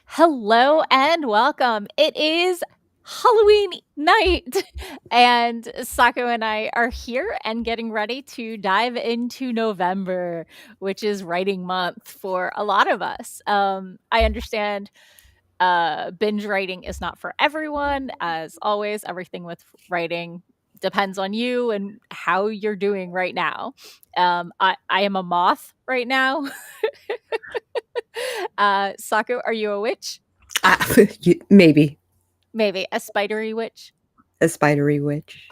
Hello and welcome. It is Halloween night, and Sako and I are here and getting ready to dive into November, which is writing month for a lot of us. I understand binge writing is not for everyone. As always, everything with writing depends on you and how you're doing right now. I am a moth right now. Sako, are you a witch? Maybe Maybe a spidery witch. a spidery witch.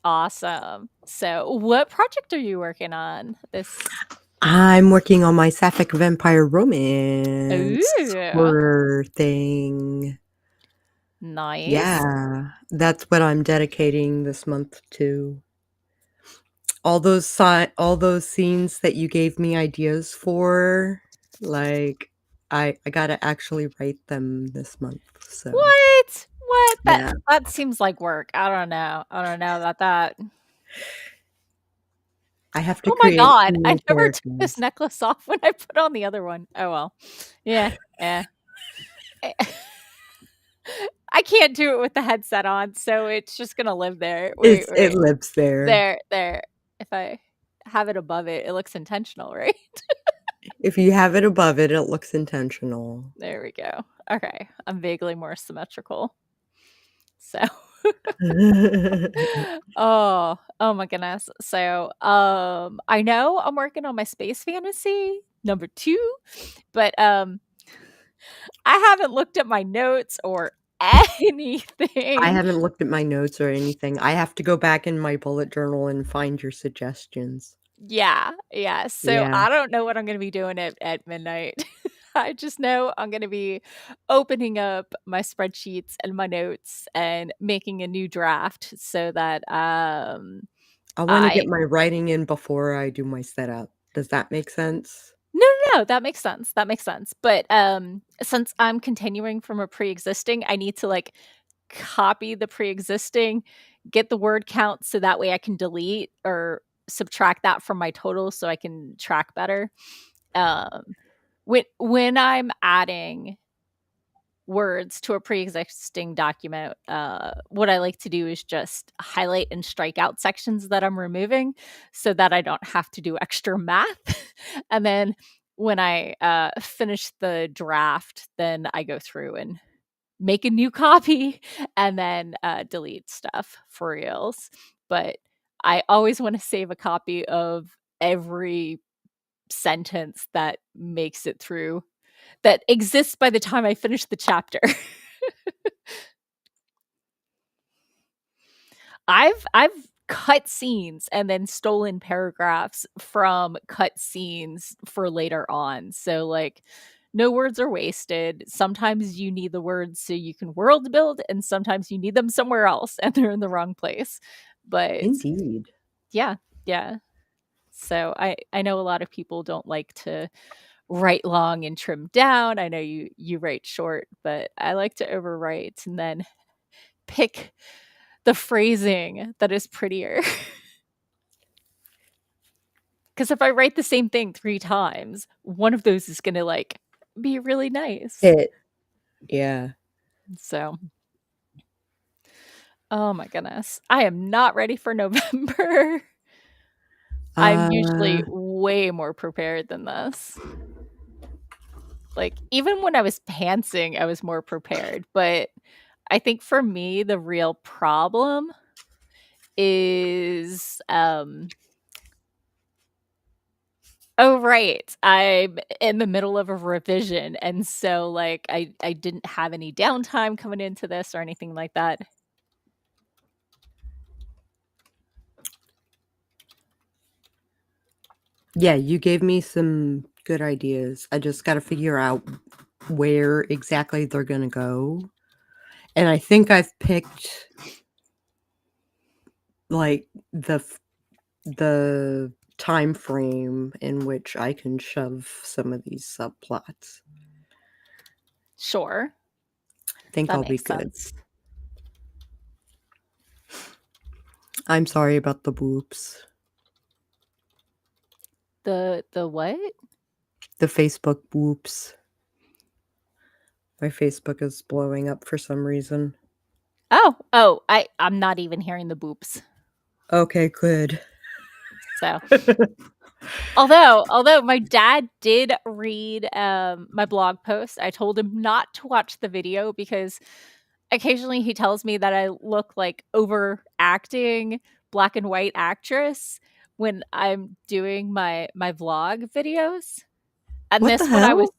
Awesome. So, what project are you working on this? I'm working on my sapphic vampire romance Ooh, horror thing. nice. Yeah, that's what I'm dedicating this month to. All those scenes that you gave me ideas for, like I gotta actually write them this month. So What? What? yeah, That seems like work. I don't know. I don't know about that. I have to Oh my create god, some I new never took this characters. necklace off when I put on the other one. Oh well. Yeah. Yeah. Eh, I can't do it with the headset on, so it's just gonna live there. Wait, It wait. lives there. There. If I have it above it, it looks intentional, right? If you have it above it, it looks intentional. There we go. Okay, I'm vaguely more symmetrical. So, oh my goodness. So, I know I'm working on my space fantasy number 2, but I haven't looked at my notes or I anything. haven't looked at my notes or anything. I have to go back in my bullet journal and find your suggestions. Yeah, yeah. So Yeah. I don't know what I'm gonna be doing at midnight. I just know I'm gonna be opening up my spreadsheets and my notes and making a new draft so that I wanna I get my writing in before I do my setup. Does that make sense? no, that makes sense. That makes sense. But since I'm continuing from a pre-existing, I need to like copy the pre-existing, get the word count so that way I can delete or subtract that from my total so I can track better. Um when I'm adding words to a pre-existing document, what I like to do is just highlight and strike out sections that I'm removing so that I don't have to do extra math. And then when I finish the draft, then I go through and make a new copy and then delete stuff for reals. But I always want to save a copy of every sentence that makes it through that exists by the time I finish the chapter. I've cut scenes and then stolen paragraphs from cut scenes for later on. So like no words are wasted. Sometimes you need the words so you can world build and sometimes you need them somewhere else and they're in the wrong place. But Indeed. yeah, yeah. So I know a lot of people don't like to write long and trim down. I know you write short, but I like to overwrite and then pick the phrasing that is prettier. Because if I write the same thing 3 times, one of those is gonna, like, be really nice. It yeah. So, oh my goodness. I am not ready for November. I'm Uh, usually way more prepared than this. Like, even when I was pantsing, I was more prepared, but I think for me, the real problem is, oh, right. I'm in the middle of a revision, and so, like, I didn't have any downtime coming into this or anything like that. yeah, you gave me some good ideas. I just gotta figure out where exactly they're gonna go. And I think I've picked, like, the time frame in which I can shove some of these subplots. Sure, I think that I'll be makes good. sense. I'm sorry about the whoops. The what? The Facebook whoops. My Facebook is blowing up for some reason. Oh, I'm not even hearing the boops. Okay, good. So, although my dad did read my blog post, I told him not to watch the video because occasionally he tells me that I look like overacting black and white actress when I'm doing my vlog videos. And What the this one I was hell?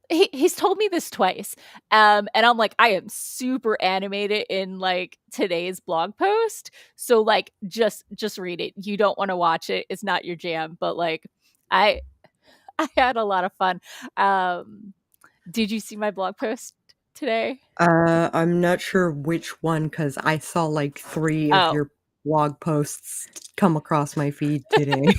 he's told me this twice. And I'm like, I am super animated in like today's blog post. So like just read it. You don't want to watch it. It's not your jam, but like I I had a lot of fun. Um did you see my blog post today? I'm not sure which one because I saw like 3 of Oh, your blog posts come across my feed today.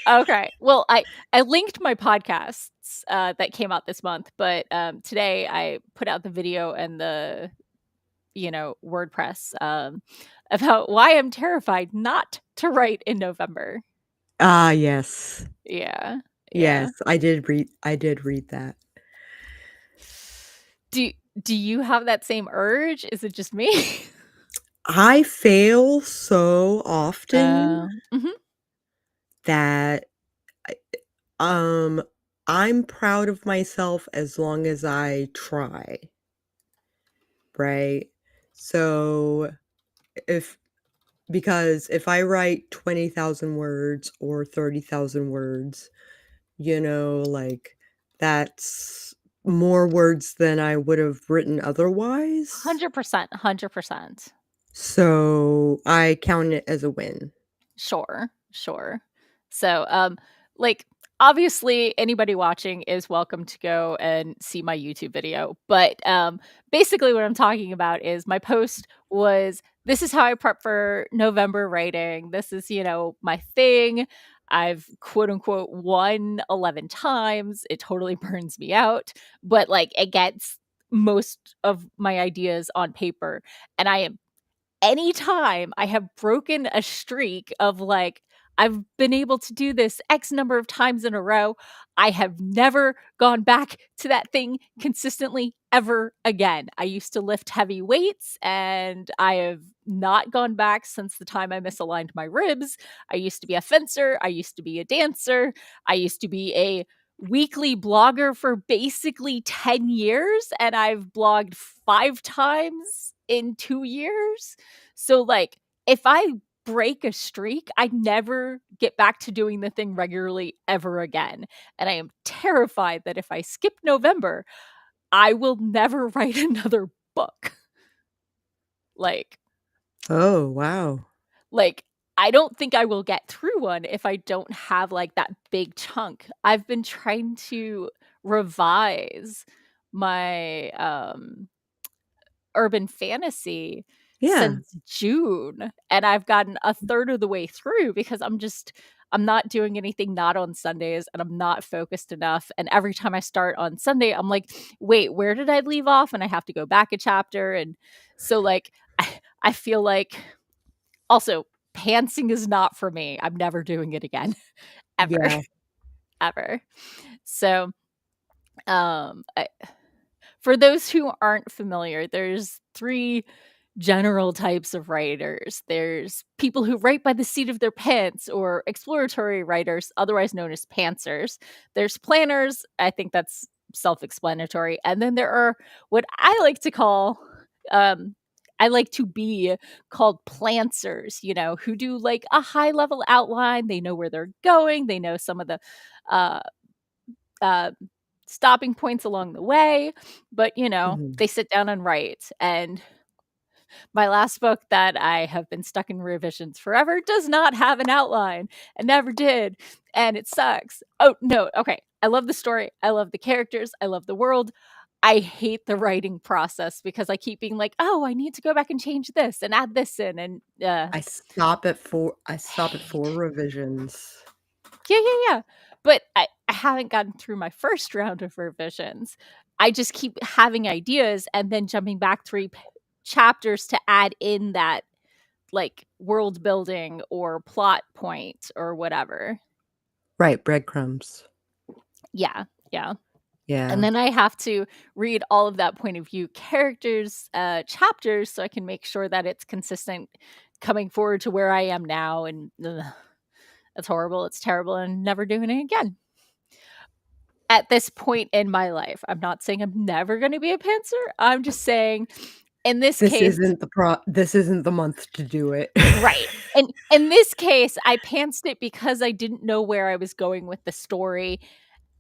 okay. Well, I linked my podcasts that came out this month, but today I put out the video and the WordPress about why I'm terrified not to write in November. Ah, yes. Yeah, Yes, yeah. I did read that. Do do you have that same urge? Is it just me? I fail so often Mhm. that I um, I'm proud of myself as long as I try, right? So, if because if I write 20,000 words or 30,000 words, like, that's more words than I would have written otherwise. 100%, 100%. So, I count it as a win. Sure, sure. So, like, obviously, anybody watching is welcome to go and see my YouTube video. But basically, what I'm talking about is my post was this is how I prep for November writing. This is, my thing. I've quote unquote won 11 times. It totally burns me out, but like, it gets most of my ideas on paper. And I am anytime I have broken a streak of like, I've been able to do this X number of times in a row, I have never gone back to that thing consistently ever again. I used to lift heavy weights and I have not gone back since the time I misaligned my ribs. I used to be a fencer. I used to be a dancer. I used to be a weekly blogger for basically 10 years and I've blogged 5 times in 2 years. So, like, if I break a streak, I never get back to doing the thing regularly ever again. And I am terrified that if I skip November, I will never write another book. Like, Oh, wow. like I don't think I will get through one if I don't have like that big chunk. I've been trying to revise my urban fantasy Yeah. since June, and I've gotten a third of the way through because I'm not doing anything not on Sundays and I'm not focused enough. And every time I start on Sunday, I'm like, wait, where did I leave off? And I have to go back a chapter. And so like I feel like also pantsing is not for me. I'm never doing it again. Ever. Yeah. Ever. So for those who aren't familiar, there's three general types of writers. There's people who write by the seat of their pants or exploratory writers, otherwise known as pantsers. There's planners. I think that's self explanatory. And then there are what I like to call, I like to be called plantsers, who do like a high level outline. They know where they're going, they know some of the uh, uh, stopping points along the way, but Mhm. they sit down and write. And my last book that I have been stuck in revisions forever does not have an outline and never did. And it sucks. Oh, no. Okay. I love the story. I love the characters. I love the world. I hate the writing process because I keep being like, oh, I need to go back and change this and add this in. And I stop at 4 revisions. yeah, yeah, yeah. But I haven't gotten through my first round of revisions. I just keep having ideas and then jumping back chapters to add in that like world building or plot point or whatever. Right, breadcrumbs. Yeah, yeah. And Yeah. then I have to read all of that point of view characters, chapters, so I can make sure that it's consistent coming forward to where I am now, and ugh, it's horrible, it's terrible, and never doing it again. At this point in my life, I'm not saying I'm never gonna be a pantser, I'm just saying in this case. This isn't the month to do it. Right. And in this case, I pantsed it because I didn't know where I was going with the story,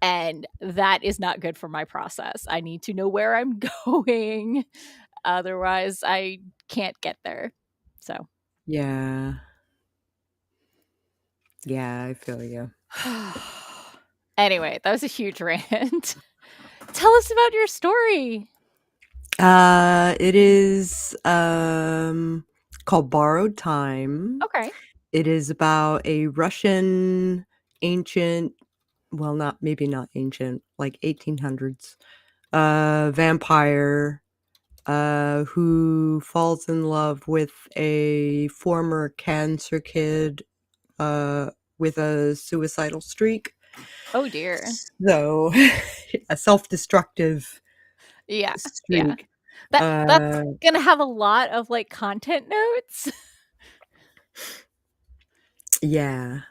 and that is not good for my process. I need to know where I'm going, otherwise I can't get there. So, Yeah. Yeah, I feel you. anyway, that was a huge rant. Tell us about your story. It is, called Borrowed Time. Okay. It is about a Russian ancient, well, not maybe not ancient, like 1800s, vampire, who falls in love with a former cancer kid, uh, with a suicidal streak. Oh dear. So, a self-destructive Yeah, yeah. streak. That's Uh, gonna have a lot of, like, content notes. yeah.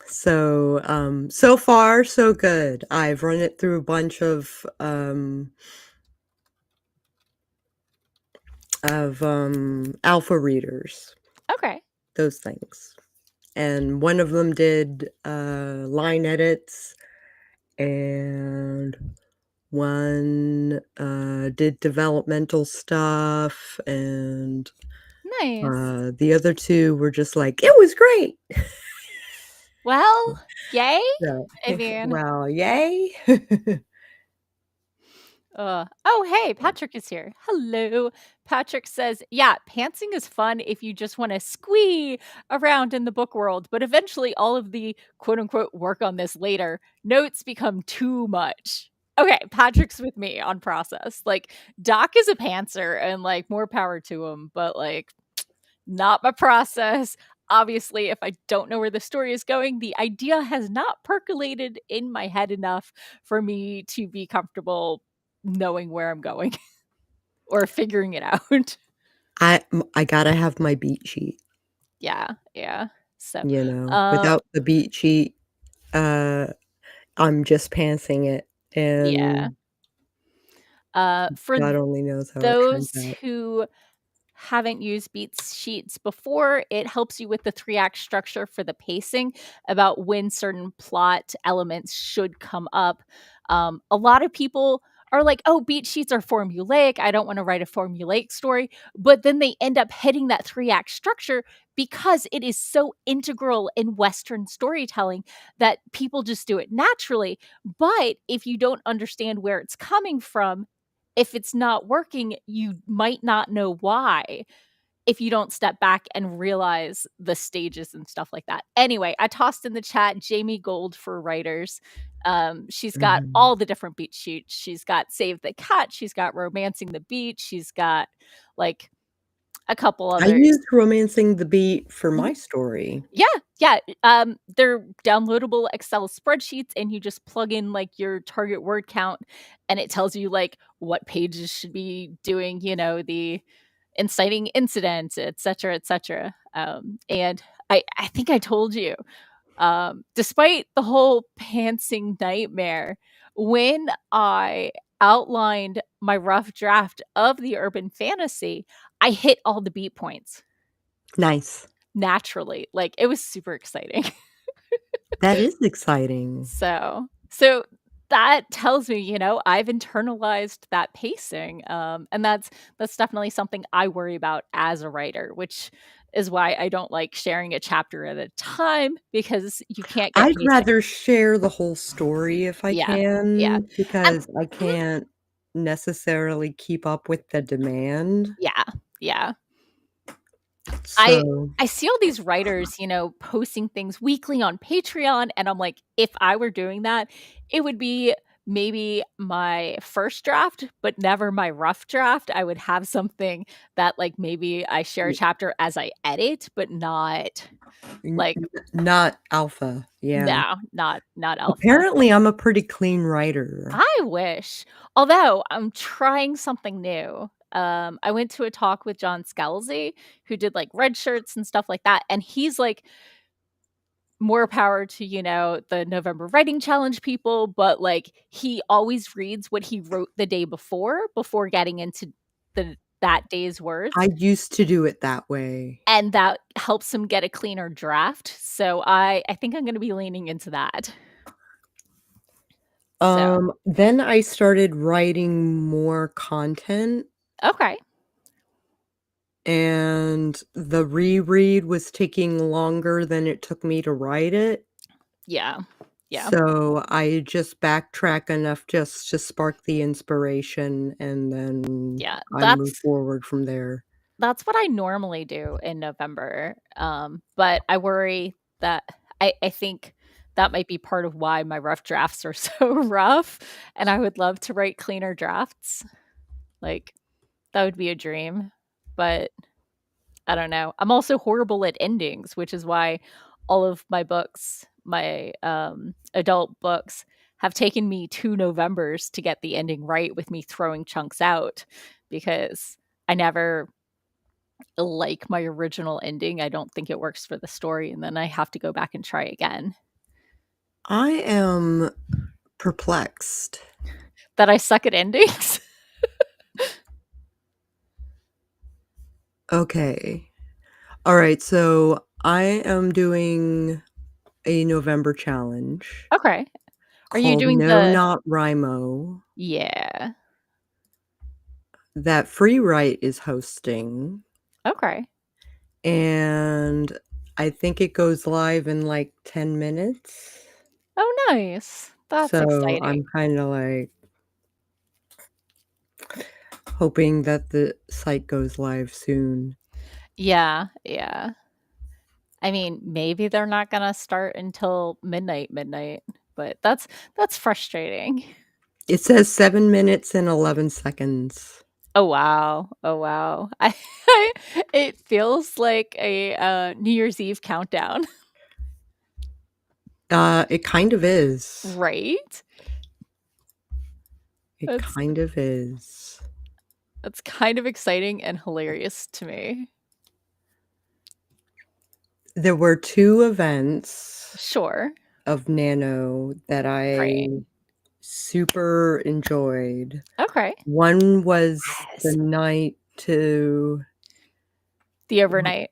So, so far so good. I've run it through a bunch of alpha readers, Okay. those things. And one of them did, line edits, and one, did developmental stuff, and, Nice. the other 2 were just like, "It was great!" Well, yay? So, I mean, well, yay. oh, hey, Patrick is here. Hello. Patrick says, yeah, pantsing is fun if you just want to squee around in the book world, but eventually all of the quote unquote work on this later notes become too much. Okay, Patrick's with me on process. Like, Doc is a pantser and like more power to him, but like, not my process. Obviously, if I don't know where the story is going, the idea has not percolated in my head enough for me to be comfortable knowing where I'm going or figuring it out. I gotta have my beat sheet, Yeah, yeah. So, you know? uh, Without the beat sheet, uh, I'm just pantsing it, yeah. and For God only knows how it turns those out. who haven't used beats sheets before, it helps you with the 3-act structure for the pacing about when certain plot elements should come up. A lot of people are like, oh, beat sheets are formulaic. I don't want to write a formulaic story. But then they end up hitting that 3-act structure because it is so integral in Western storytelling that people just do it naturally. But if you don't understand where it's coming from, if it's not working, you might not know why if you don't step back and realize the stages and stuff like that. Anyway, I tossed in the chat Jamie Gold for writers. She's got Mhm. all the different beat sheets. She's got Save the Cat. She's got Romancing the Beat. She's got like a couple I others. used Romancing the Beat for Mhm. my story. Yeah, yeah. They're downloadable Excel spreadsheets, and you just plug in like your target word count, and it tells you like what pages should be doing, the inciting incident, et cetera, et cetera. And I think I told you, despite the whole pantsing nightmare, when I outlined my rough draft of the urban fantasy, I hit all the beat points Nice. naturally. Like, it was super exciting. That is exciting. So that tells me, I've internalized that pacing, and that's definitely something I worry about as a writer, which is why I don't like sharing a chapter at a time because you can't get I'd pacing. rather share the whole story if I Yeah, yeah, can, and because I mhm, can't necessarily keep up with the demand. yeah, yeah. I So, I see all these writers, posting things weekly on Patreon, and I'm like, if I were doing that, it would be maybe my first draft, but never my rough draft. I would have something that like maybe I share a Y chapter as I edit, but not n like n not alpha, yeah. no, not alpha. Apparently, I'm a pretty clean writer. I wish. Although I'm trying something new. I went to a talk with John Scalzi, who did like red shirts and stuff like that, and he's like more power to, the November Writing Challenge people, but like he always reads what he wrote the day before getting into that day's words, I used to do it that way. and that helps him get a cleaner draft. So I think I'm going to be leaning into that. So, Then I started writing more content, okay. and the reread was taking longer than it took me to write it, Yeah. Yeah. so I just backtrack enough just to spark the inspiration, and then Yeah. I move That's forward from there. That's what I normally do in November, but I worry that I think that might be part of why my rough drafts are so rough, and I would love to write cleaner drafts. Like, that would be a dream, but I don't know. I'm also horrible at endings, which is why all of my books, my, adult books, have taken me 2 Novembers to get the ending right with me throwing chunks out because I never like my original ending. I don't think it works for the story, and then I have to go back and try again. I am perplexed. That I suck at endings? Okay. Alright, so I am doing a November challenge Okay. Are you called doing No the Not Rimo Yeah. that Free Write is hosting, Okay. and I think it goes live in, like, 10 minutes. Oh, nice. That's So, exciting. I'm kinda, like, hoping that the site goes live soon. Yeah, yeah. I mean, maybe they're not gonna start until midnight, but that's frustrating. It says 7 minutes and 11 seconds. Oh, wow. Oh, wow. I it feels like a, New Year's Eve countdown, It kind of is. right? It That's kind of is. That's kind of exciting and hilarious to me. There were 2 events Sure. of Nano that Right. I super enjoyed. Okay. One was the Yes. night to The overnight.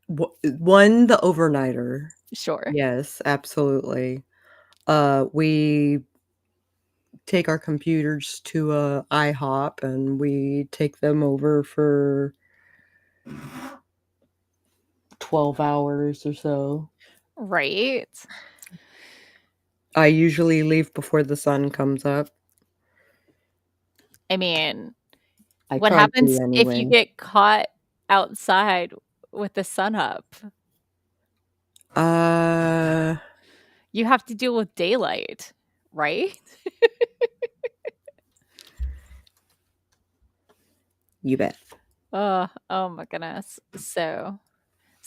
one, the overnighter. Sure. Yes, absolutely. We take our computers to a IHOP, and we take them over for 12 hours or so. Right. I usually leave before the sun comes up. I mean, I what try happens to if you anyway. get caught outside with the sun up? Uh, You have to deal with daylight, right? you bet. Oh my goodness. So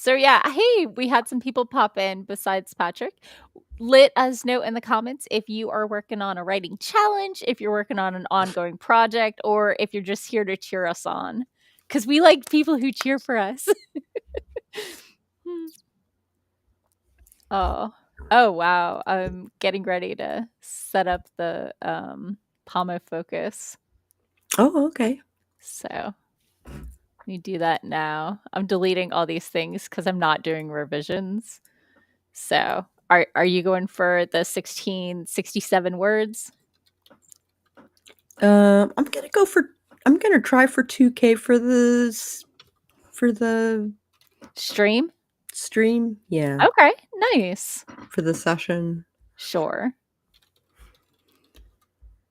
yeah, hey, we had some people pop in besides Patrick. Let us know in the comments if you are working on a writing challenge, if you're working on an ongoing project, or if you're just here to cheer us on. Because we like people who cheer for us. Oh. Oh wow. I'm getting ready to set up the Pomo focus. Oh, okay. So let me do that now. I'm deleting all these things because I'm not doing revisions. So are you going for the 1667 words? I'm gonna try for 2K for the Stream? stream. Yeah, Okay, nice. for the session. Sure.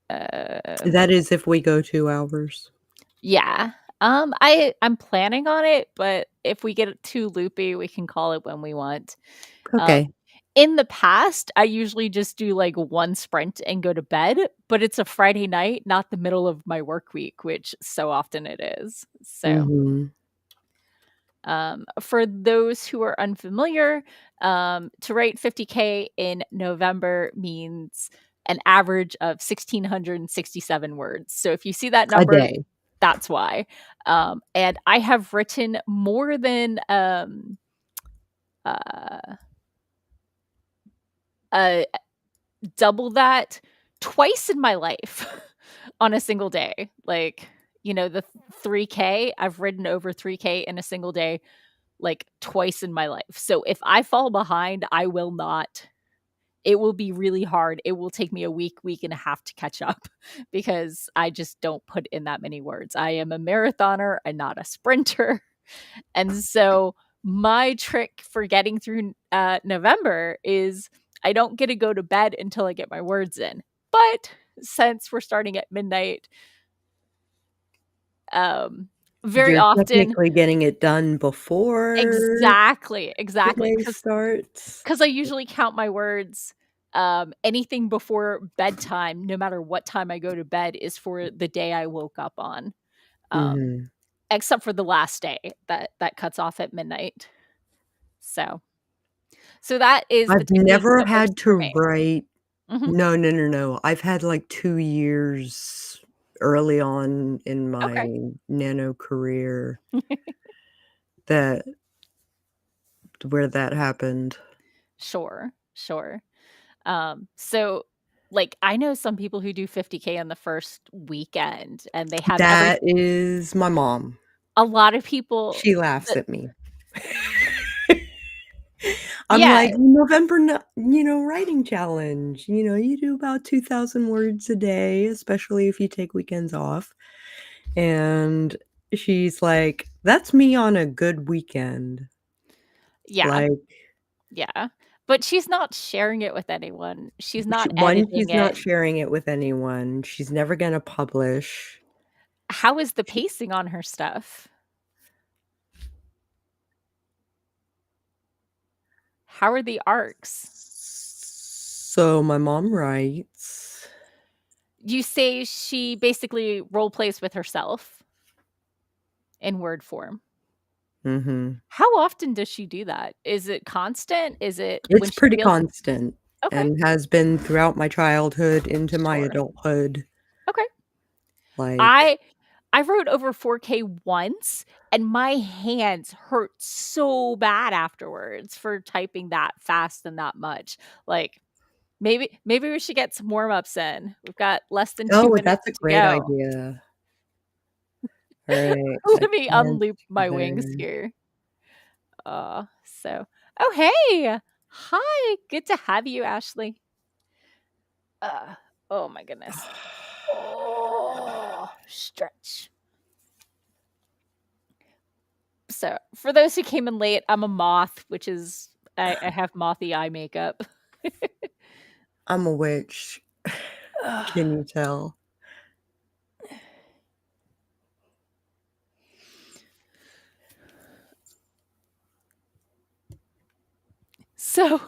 Uh, That is if we go 2 hours. yeah. I'm planning on it, but if we get it too loopy, we can call it when we want. Um, Okay. In the past, I usually just do like one sprint and go to bed, but it's a Friday night, not the middle of my work week, which so often it is. So, Mhm. for those who are unfamiliar, to write 50K in November means an average of 1,667 words. So if you see that A number, day. that's why. And I have written more than uh, uh, double that twice in my life on a single day. Like, the 3K, I've ridden over 3K in a single day like twice in my life. So if I fall behind, I will not. It will be really hard. It will take me a week and a half to catch up because I just don't put in that many words. I am a marathoner and not a sprinter. And so my trick for getting through November is I don't get to go to bed until I get my words in. But since we're starting at midnight, um, very You're often, technically getting it done before the exactly, day starts. because I usually count my words. Anything before bedtime, no matter what time I go to bed, is for the day I woke up on. Um, Mhm. except for the last day that cuts off at midnight. So that is the I've technique never that works had for to me. write. Mhm. No, no, no, no. I've had, like, 2 years early on in my Okay. nano career that where that happened. Sure, sure. So, like, I know some people who do 50K on the first weekend, and they have That is my mom. a lot of people She laughs that at me. I'm yeah, like, "November, writing challenge, you do about 2,000 words a day, especially if you take weekends off." And she's like, "That's me on a good weekend." yeah, Like, yeah, but she's not sharing it with anyone. She's sh not 1, editing she's not it. sharing it with anyone, she's never gonna publish. How is the She pacing on her stuff? How are the arcs? So my mom writes. You say she basically role plays with herself in word form. Mhm. How often does she do that? Is it constant? Is it when It's she pretty feels constant okay, and has been throughout my childhood into my sure. adulthood, Okay. like, I I wrote over 4K once, and my hands hurt so bad afterwards for typing that fast and that much. Like, maybe we should get some warm-ups in. We've got less than 2 "Oh, minutes that's a to great go. idea." Alright, I Let me can't unloop do my wings there. here. Oh, hey. Hi, good to have you, Ashley. Uh, oh my goodness. Oh, stretch. So, for those who came in late, I'm a moth, which is I have mothy eye makeup. I'm a witch. Can you tell? So,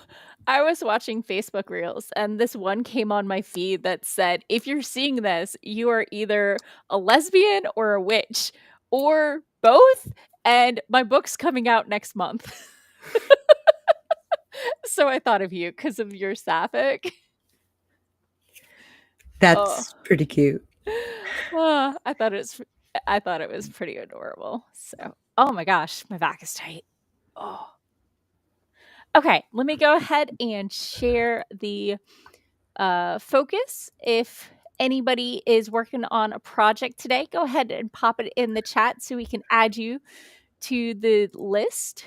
I was watching Facebook Reels, and this one came on my feed that said, "If you're seeing this, you are either a lesbian or a witch, or both, and my book's coming out next month." So I thought of you because of your sapphic. Oh. That's pretty cute. Ah, I thought it was pretty adorable. So, oh my gosh, my back is tight. Oh. Okay, let me go ahead and share the focus. If anybody is working on a project today, go ahead and pop it in the chat so we can add you to the list.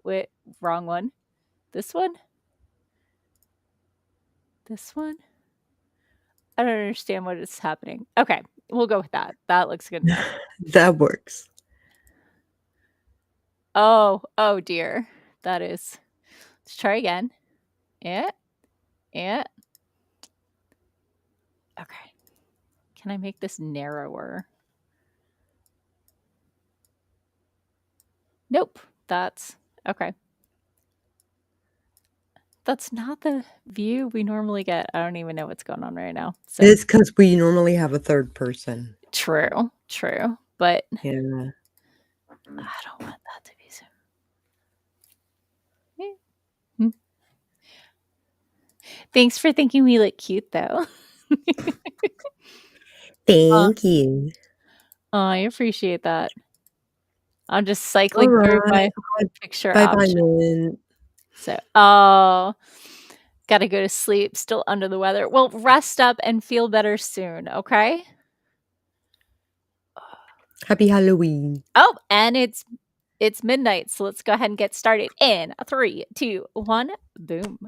Wait, wrong one. This one? This one? I don't understand what is happening. Okay, we'll go with that. That looks good enough. That works. Oh dear. That is. Let's try again. Yeah, yeah. Okay. Can I make this narrower? Nope. That's okay. That's not the view we normally get. I don't even know what's going on right now. So It's because we normally have a third person. true, true, but Yeah. I don't want that to be so. Hmm. Thanks for thinking we look cute, though. Uh, Thank you. I appreciate that. I'm just cycling through Alright. my picture Bye-bye, options. Min. So, oh, gotta go to sleep. Still under the weather. Well, rest up and feel better soon. Okay. Happy Halloween. Oh, and it's midnight, so let's go ahead and get started in 3, 2, 1, boom.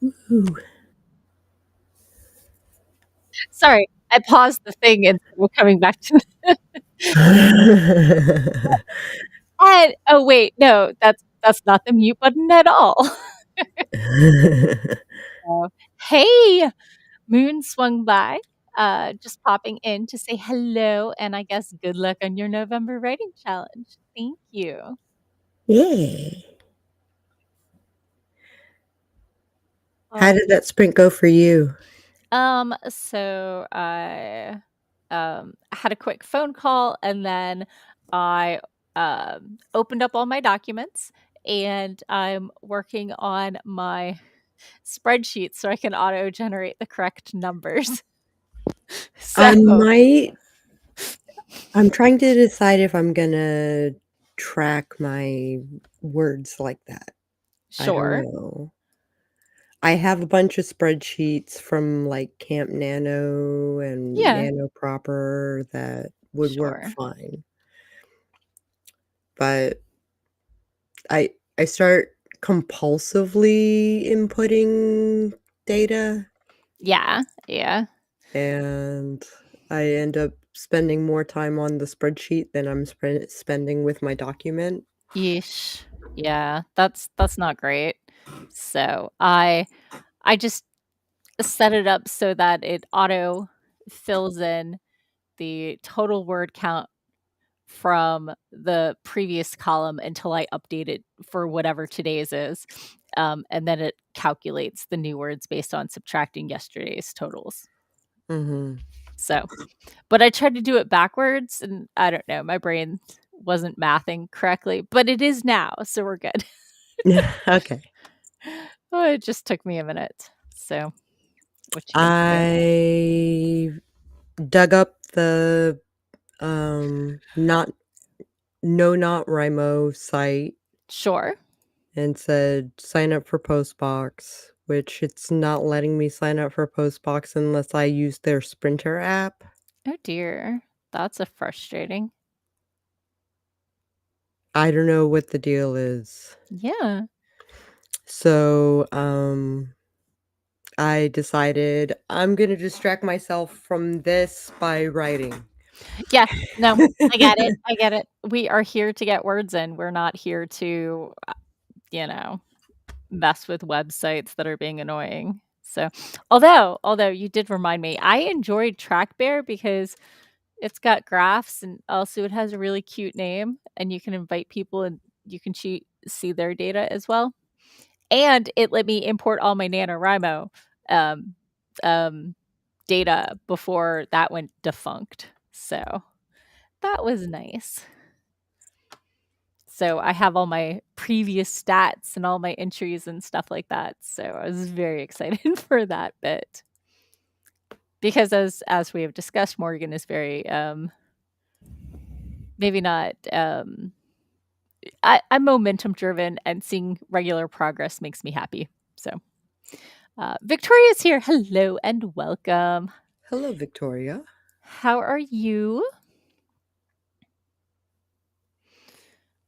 Ooh. Sorry, I paused the thing and we're coming back to and oh wait, no, that's not the mute button at all. So, hey, Moon swung by, just popping in to say hello and I guess good luck on your November writing challenge. Thank you. Yeah. How Oh, did that sprint go for you? so I had a quick phone call and then I opened up all my documents and I'm working on my spreadsheet so I can auto generate the correct numbers. So I might I'm trying to decide if I'm gonna track my words like that. I don't sure. know. I have a bunch of spreadsheets from, like, Camp Nano and Yeah, Nano Proper that would work sure. fine, but I start compulsively inputting data, Yeah, yeah. and I end up spending more time on the spreadsheet than I'm spending with my document. Yeesh. Yeah, that's not great. So I just set it up so that it auto fills in the total word count from the previous column until I update it for whatever today's is. And then it calculates the new words based on subtracting yesterday's totals. Mhm. So, but I tried to do it backwards and I don't know, my brain wasn't mathing correctly, but it is now, so we're good. Okay. Oh, it just took me a minute. So, what you gonna do? I dug up the, not No Not Rimo site Sure. and said, "Sign up for Postbox," which it's not letting me sign up for Postbox unless I use their Sprinter app. Oh dear. That's a frustrating. I don't know what the deal is. Yeah. So, I decided I'm gonna distract myself from this by writing. Yes. No, I get it. I get it. We are here to get words in. We're not here to, you know, mess with websites that are being annoying. So, although you did remind me, I enjoyed Trackbear because it's got graphs and also it has a really cute name and you can invite people and you can see their data as well. And it let me import all my NaNoWriMo um, um, data before that went defunct. So that was nice. So I have all my previous stats and all my entries and stuff like that. So I was very excited for that bit. Because as we have discussed, Morgan is very maybe not I'm momentum driven and seeing regular progress makes me happy. So Victoria's here. Hello and welcome. Hello, Victoria. How are you?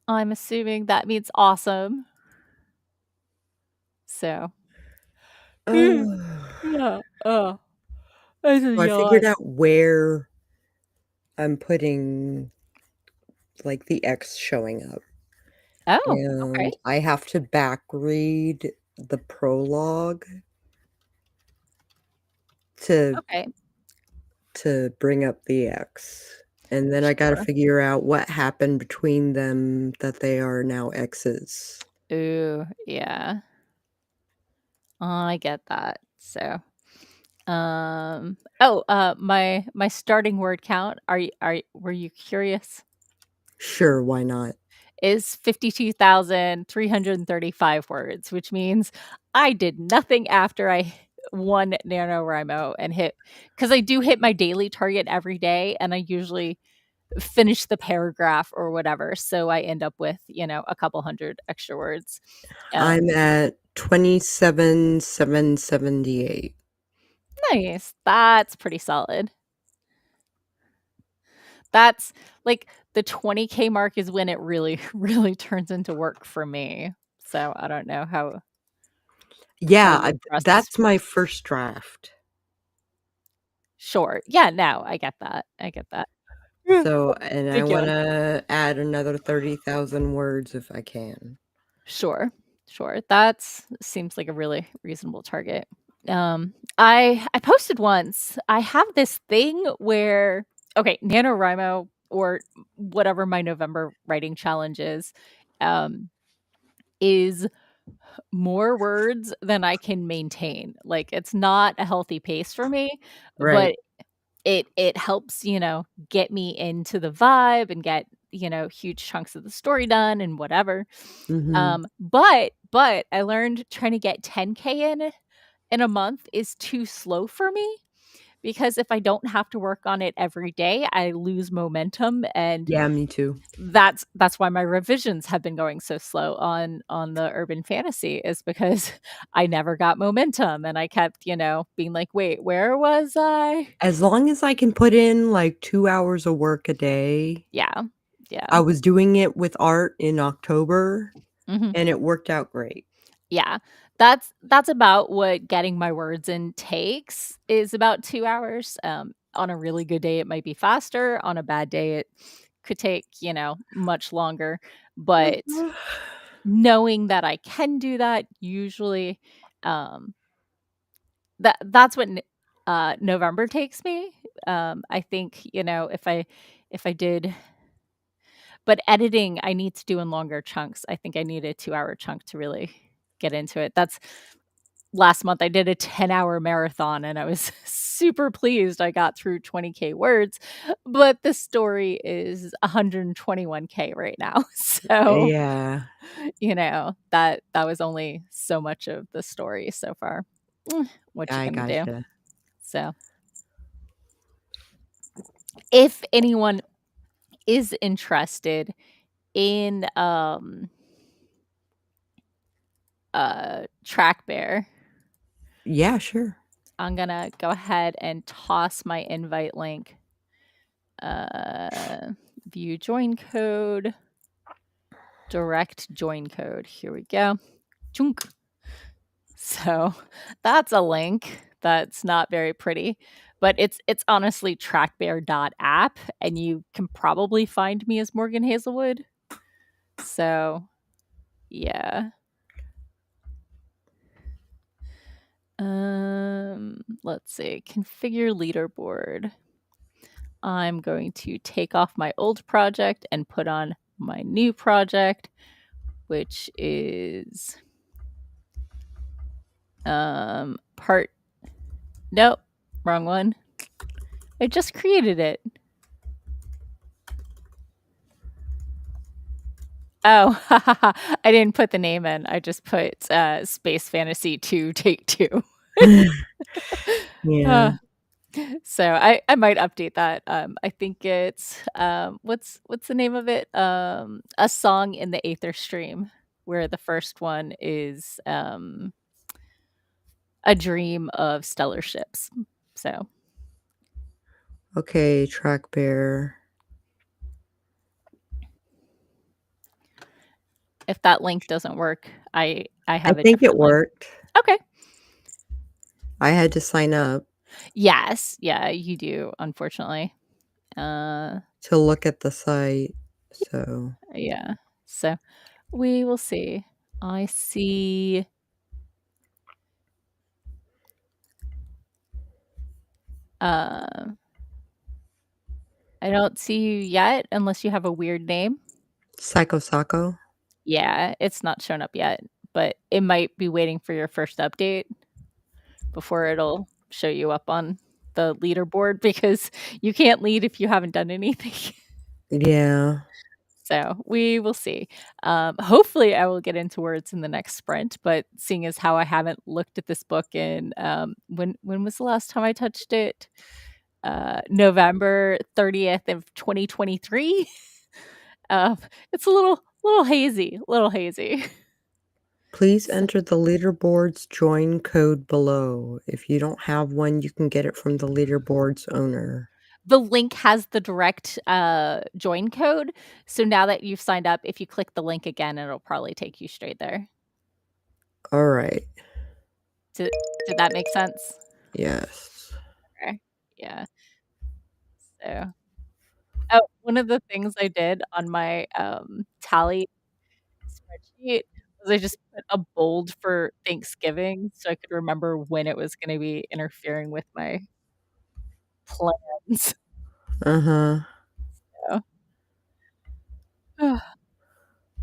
I'm assuming that means awesome. So Oh. yeah. Oh, I just So I figured yawn. out where I'm putting, like, the X showing up, Oh, okay. and I have to back read the prologue to Okay. bring up the X, and then I gotta Sure. figure out what happened between them that they are now X's. Ooh, yeah. I get that. So, my starting word count, were you curious? Sure, why not? Is 52,335 words, which means I did nothing after I won NaNoWriMo and hit because I do hit my daily target every day and I usually finish the paragraph or whatever. So I end up with, a couple hundred extra words. I'm Um, at 27,778. Nice. That's pretty solid. That's like the 20K mark is when it really, really turns into work for me. So I don't know how. Yeah, the process. that's my first draft. Sure. Yeah, no, I get that. I get that. Yeah, So and I big deal. wanna add another 30,000 words if I can. Sure, sure. That's seems like a really reasonable target. I posted once. I have this thing where okay, NaNoWriMo or whatever my November writing challenge is more words than I can maintain. Like it's not a healthy pace for me, Right. but it helps, get me into the vibe and get, huge chunks of the story done and whatever. Mhm. But I learned trying to get 10K in a month is too slow for me because if I don't have to work on it every day, I lose momentum and Yeah, me too. that's why my revisions have been going so slow on the urban fantasy is because I never got momentum and I kept, being like, "Wait, where was I?" As long as I can put in, like, 2 hours of work a day. Yeah. Yeah. I was doing it with art in October, Mhm. and it worked out great. Yeah. That's about what getting my words in takes is about 2 hours. On a really good day, it might be faster. On a bad day, it could take, much longer. But knowing that I can do that usually, um, that's what November takes me. I think, if I did but editing, I need to do in longer chunks. I think I need a 2-hour chunk to really get into it. That's last month I did a 10-hour marathon and I was super pleased I got through 20K words, but the story is 121K right now. So, Yeah, that was only so much of the story so far. What you I gonna do? gotcha. So, if anyone is interested in, Track Bear, Yeah, sure. I'm gonna go ahead and toss my invite link. Uh, view join code, direct join code. Here we go. Chunk. So that's a link that's not very pretty, but it's honestly trackbear.app, and you can probably find me as Morgan Hazelwood. So yeah. Let's see. Configure leaderboard. I'm going to take off my old project and put on my new project, which is part nope, wrong one. I just created it. Oh, I didn't put the name in. I just put Space Fantasy 2 Take 2. Yeah. uh, so I might update that. I think it's what's the name of it? A song in the Aether Stream, where the first one is a dream of stellar ships. So Okay, track bear. if that link doesn't work, I I have a think it different link. worked. Okay. I had to sign up Yes, yeah, you do, unfortunately. Uh, to look at the site, so yeah. So we will see. I see. Uh, I don't see you yet, unless you have a weird name. Sako. Yeah, it's not shown up yet, but it might be waiting for your first update before it'll show you up on the leaderboard because you can't lead if you haven't done anything. Yeah. So we will see. Hopefully, I will get into words in the next sprint. But seeing as how I haven't looked at this book in when was the last time I touched it? November 30th of 2023. Um, it's a little hazy, little hazy. Please So enter the leaderboard's join code below. If you don't have one, you can get it from the leaderboard's owner. the link has the direct join code. So now that you've signed up, if you click the link again, it'll probably take you straight there. Alright. Did did that make sense? Yes. Okay. Yeah. So oh, one of the things I did on my, tally spreadsheet was I just put a bold for Thanksgiving so I could remember when it was gonna be interfering with my plans. Uh-huh. So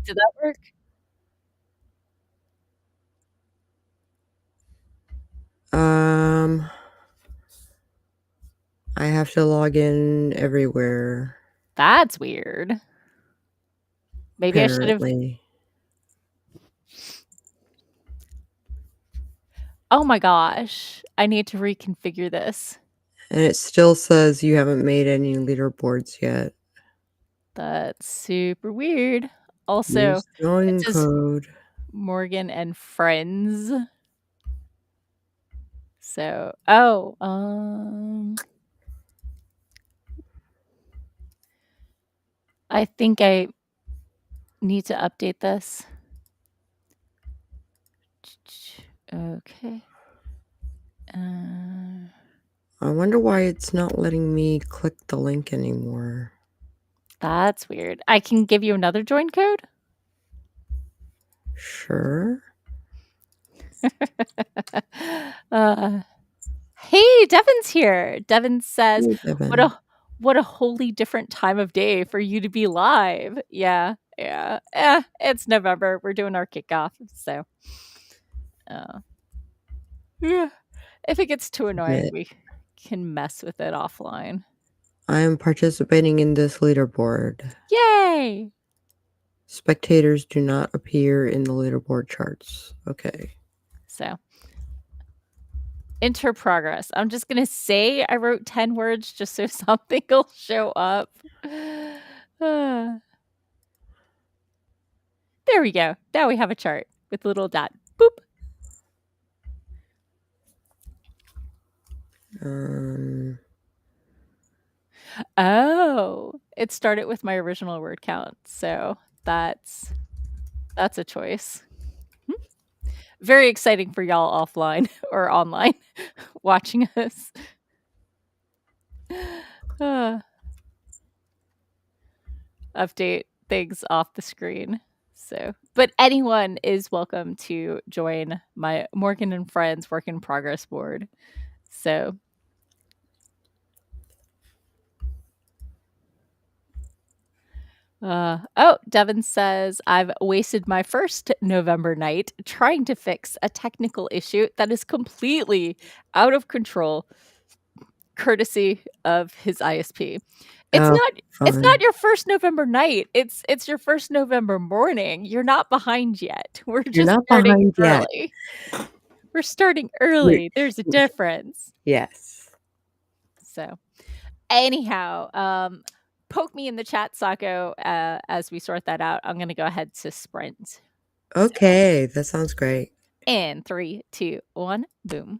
did that work? Um, I have to log in everywhere, That's weird. Maybe I should've apparently. oh my gosh, I need to reconfigure this. And it still says you haven't made any leaderboards yet. That's super weird. Also, Use it join says code. Morgan and friends. So oh, I think I need to update this. Okay. Uh, I wonder why it's not letting me click the link anymore. that's weird. I can give you another join code? Sure. Uh, hey, Devin's here. Devin says, Hey, "What Devin. a wholly different time of day for you to be live." Yeah, yeah. It's November. We're doing our kickoff, so, uh, yeah. If it gets too annoying, Submit. we can mess with it offline. I am participating in this leaderboard. Yay! Spectators do not appear in the leaderboard charts. Okay. So, enter progress. I'm just gonna say I wrote 10 words just so something will show up. Uh, there we go. Now we have a chart with a little dot. Boop. Um, Oh, it started with my original word count, so that's a choice. Hmm. Very exciting for y'all offline or online watching us. Uh, update things off the screen. So, but anyone is welcome to join my Morgan and Friends work in progress board. So, oh, Devin says, I've wasted my first November night trying to fix a technical issue that is completely out of control, courtesy of his ISP. It's oh, not it's not fun. your first November night. It's your first November morning. You're not behind yet. We're You're just not starting behind yet. early. We're starting You're, early. There's a difference. yes. So, anyhow, poke me in the chat, Sako, as we sort that out. I'm gonna go ahead to sprint. So, Okay, that sounds great. in 3, 2, 1, boom.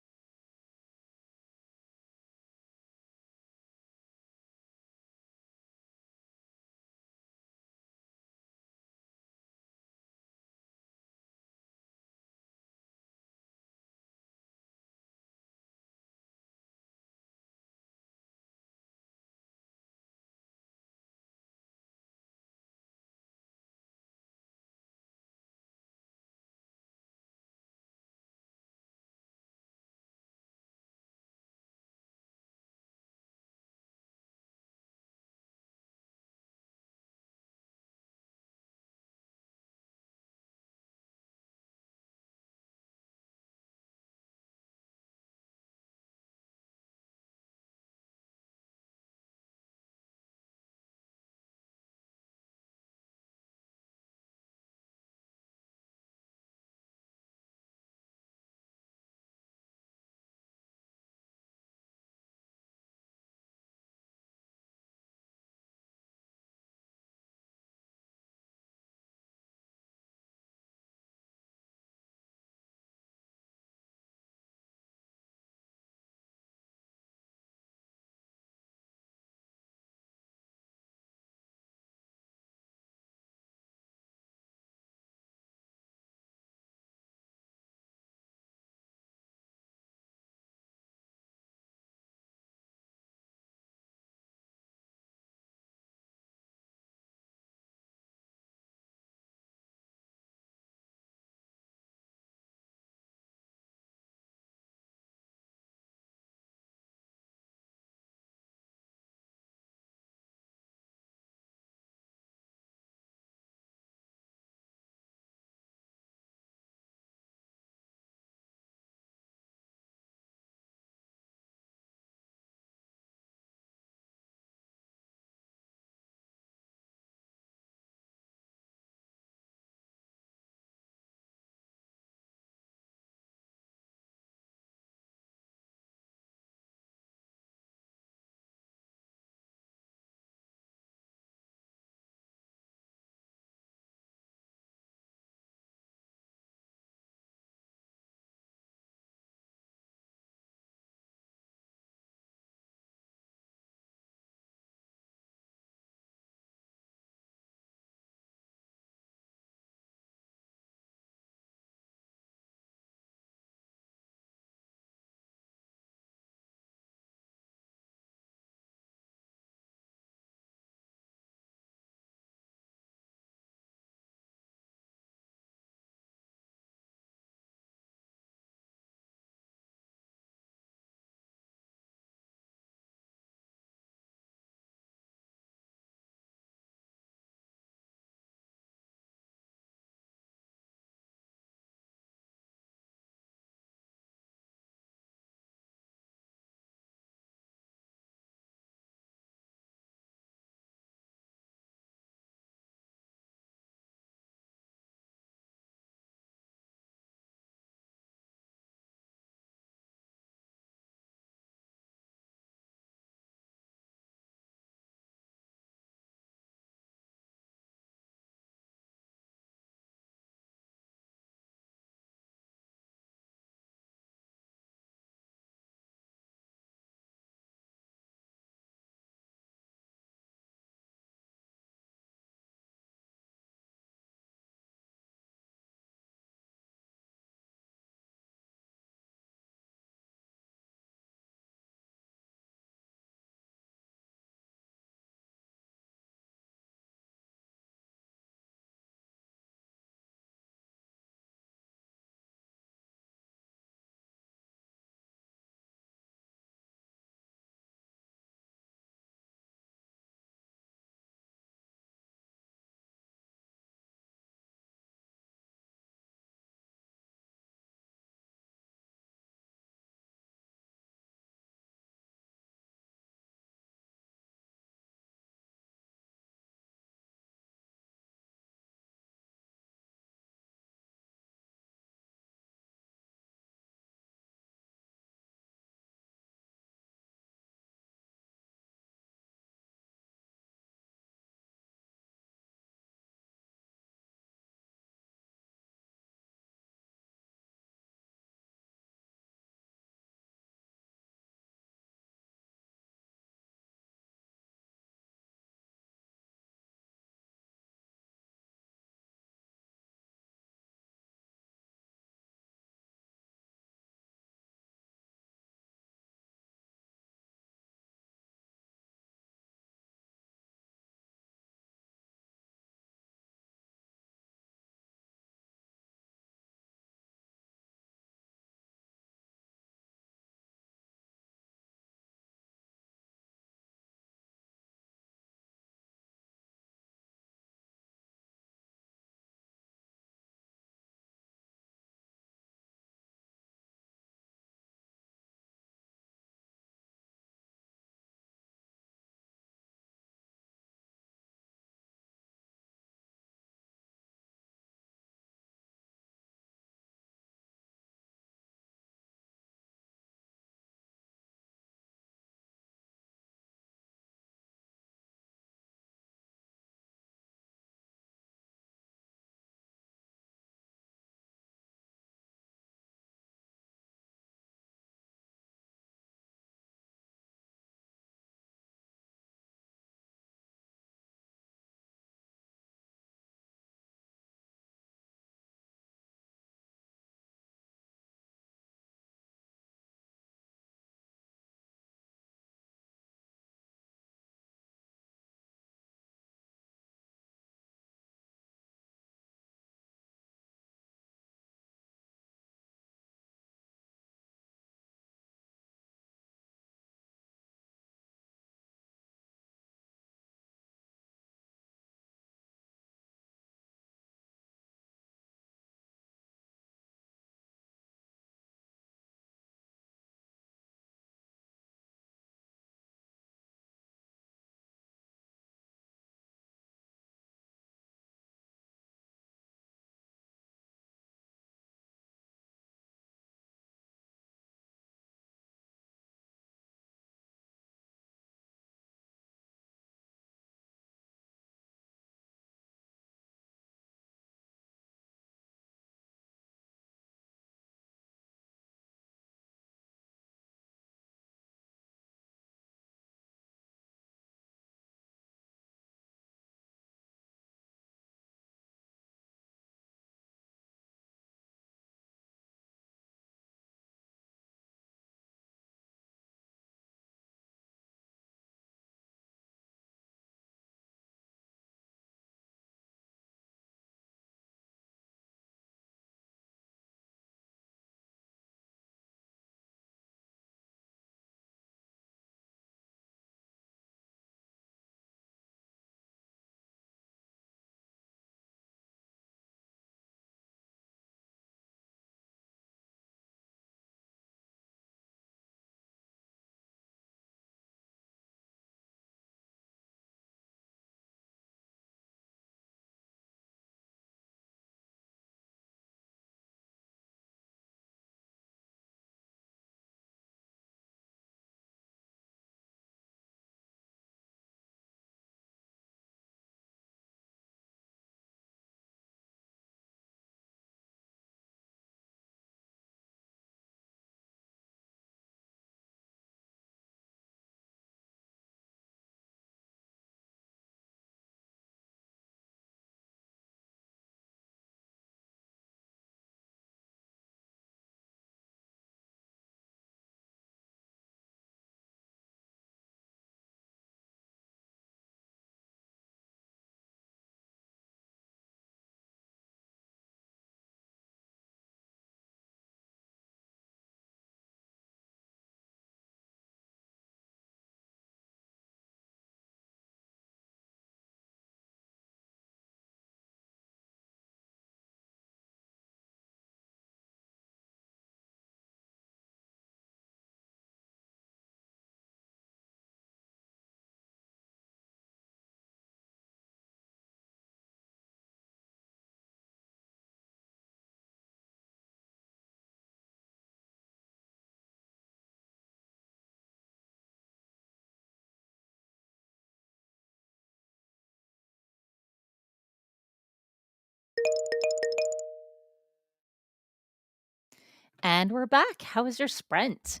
And we're back. How was your sprint?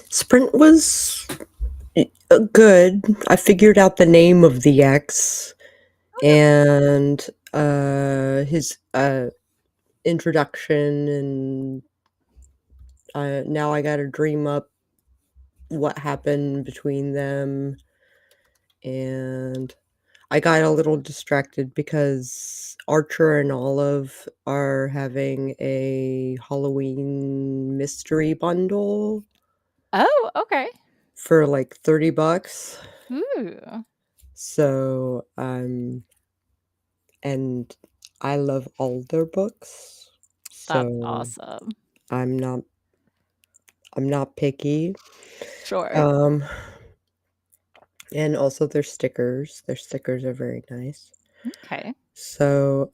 Sprint was good. I figured out the name of the X and his introduction, and now I got to dream up what happened between them. And I got a little distracted because Archer and Olive are having a Halloween mystery bundle Oh, okay. for like $30. Ooh, So, and I love all their books. that's So awesome. I'm not I'm not picky. Sure. Um, and also their stickers. Their stickers are very nice. Okay. So,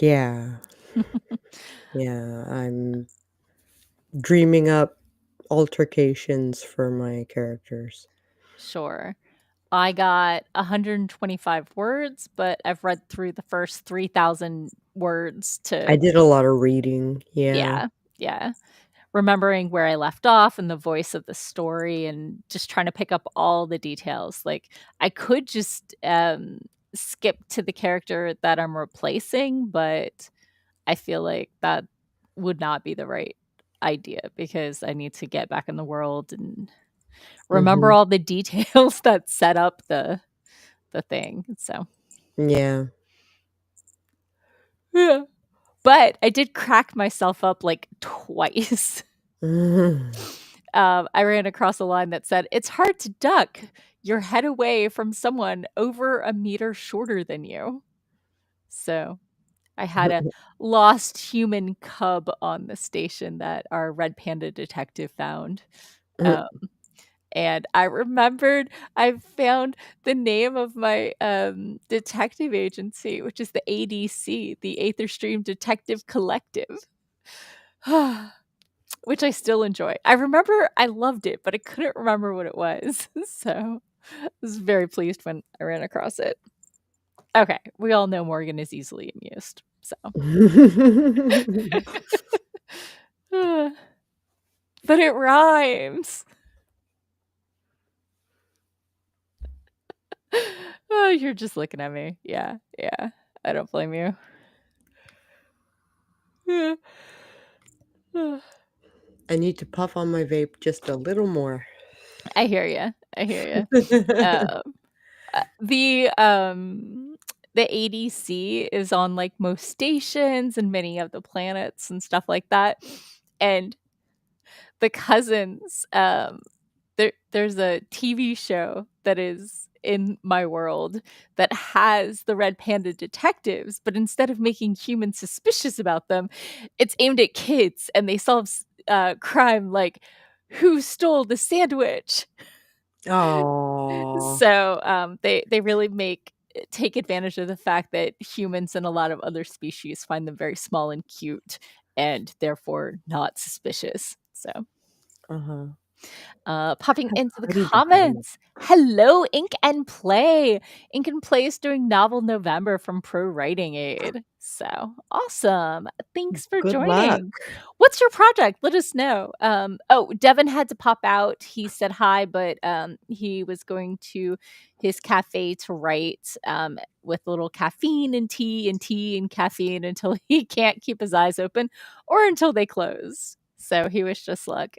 yeah. Yeah, I'm dreaming up altercations for my characters. Sure. I got 125 words, but I've read through the first 3,000 words I to did a lot of reading, yeah. yeah, yeah. Remembering where I left off and the voice of the story and just trying to pick up all the details. Like, I could just, skip to the character that I'm replacing, but I feel like that would not be the right idea because I need to get back in the world and remember Mhm. all the details that set up the thing, so Yeah. yeah. But I did crack myself up, like, twice. I ran across a line that said, "It's hard to duck your head away from someone over a meter shorter than you." So, I had a lost human cub on the station that our red panda detective found, um, and I remembered I found the name of my, detective agency, which is the ADC, the Aether Stream Detective Collective. Which I still enjoy. I remember I loved it, but I couldn't remember what it was. So, I was very pleased when I ran across it. Okay, we all know Morgan is easily amused, so but it rhymes. Oh, you're just looking at me. Yeah, yeah. I don't blame you. I need to puff on my vape just a little more. I hear you. I hear you. The ADC is on, like, most stations and many of the planets and stuff like that, and the cousins, there's a TV show that is in my world that has the red panda detectives, but instead of making humans suspicious about them, it's aimed at kids, and they solve crime like, "Who stole the sandwich?" Aw. So, they really take advantage of the fact that humans and a lot of other species find them very small and cute, and therefore not suspicious. So, Uh-huh. popping into the Pretty developed. comments. Hello, Ink and Play. Ink and Play is doing Novel November from Pro Writing Aid. So awesome. Thanks for Good luck. joining. What's your project? Let us know. Oh, Devin had to pop out. He said hi, but he was going to his cafe to write with a little caffeine and tea and caffeine until he can't keep his eyes open or until they close. So he wished us luck.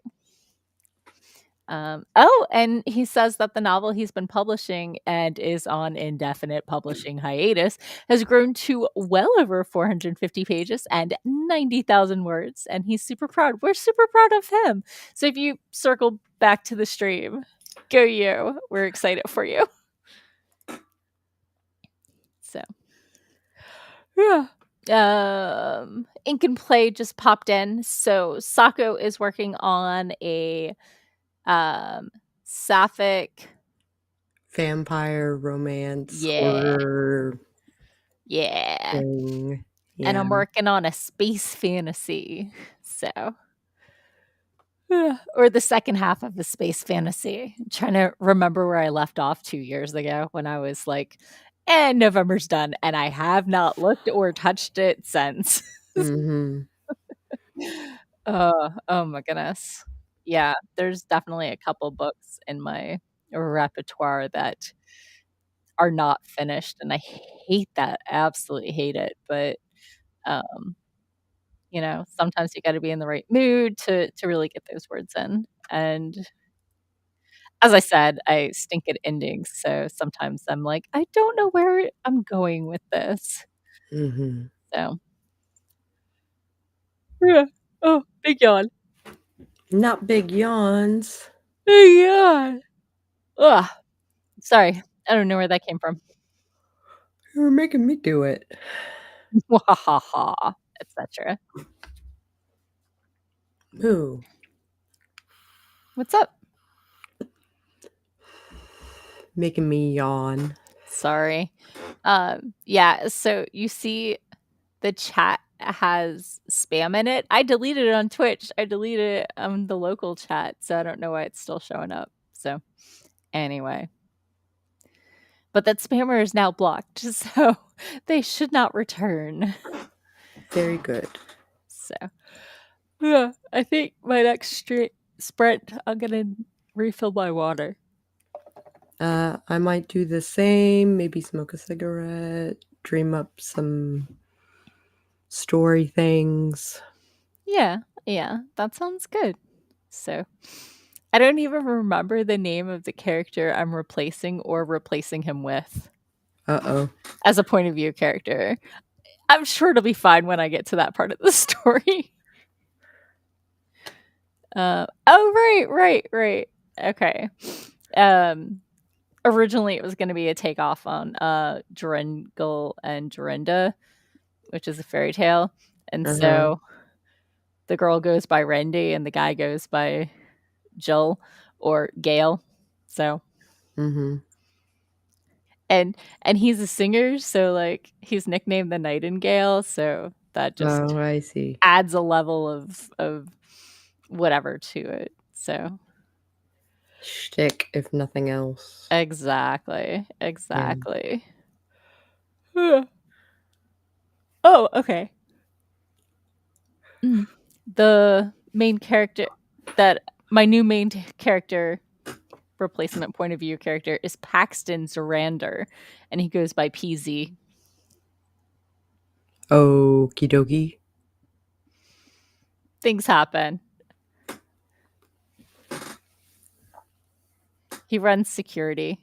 Oh, and he says that the novel he's been publishing and is on indefinite publishing hiatus has grown to well over 450 pages and 90,000 words, and he's super proud. We're super proud of him. So if you circle back to the stream, go you. We're excited for you. So, yeah. Ink and Play just popped in. So Sako is working on a um sapphic Vampire romance yeah. horror Yeah. thing. And Yeah. I'm working on a space fantasy. So, or the second half of the space fantasy. I'm trying to remember where I left off 2 years ago when I was like and November's done, and I have not looked or touched it since. Mhm. Oh my goodness. Yeah, there's definitely a couple books in my repertoire that are not finished, and I hate that, absolutely hate it, but, um, sometimes you gotta be in the right mood to really get those words in, and as I said, I stink at endings, so sometimes I'm like, "I don't know where I'm going with this." Mhm. So, yeah. Oh, big yawn. Not big yawns. Big yawn. Ugh, sorry, I don't know where that came from. You were making me do it. Wahaha, et cetera. Ooh, What's up? making me yawn. Sorry. Yeah, so you see the chat has spam in it. I deleted it on Twitch. I deleted it on the local chat, so I don't know why it's still showing up. So, anyway. But that spammer is now blocked, so they should not return. Very good. So, yeah, I think my next sprint, I'm gonna refill my water. I might do the same, maybe smoke a cigarette, dream up some story things. Yeah, yeah, that sounds good. So, I don't even remember the name of the character I'm replacing or replacing him with Uh-oh. as a point of view character. I'm sure it'll be fine when I get to that part of the story. Oh, right. Okay. Um, Originally it was going to be a takeoff on Joringel and Jorinda, which is a fairy tale, and Uh-huh. so the girl goes by Rendy and the guy goes by Jill or Gale. So Mhm. and he's a singer, so like he's nicknamed the Nightingale, so that just Oh, I see. adds a level of whatever to it. So Shtick, if nothing else. exactly. Yeah. Exactly. Oh, okay. Mm. The main character that my new character replacement point of view character is Paxton Zorander, and he goes by PZ. Okie dokie. Things happen. He runs security.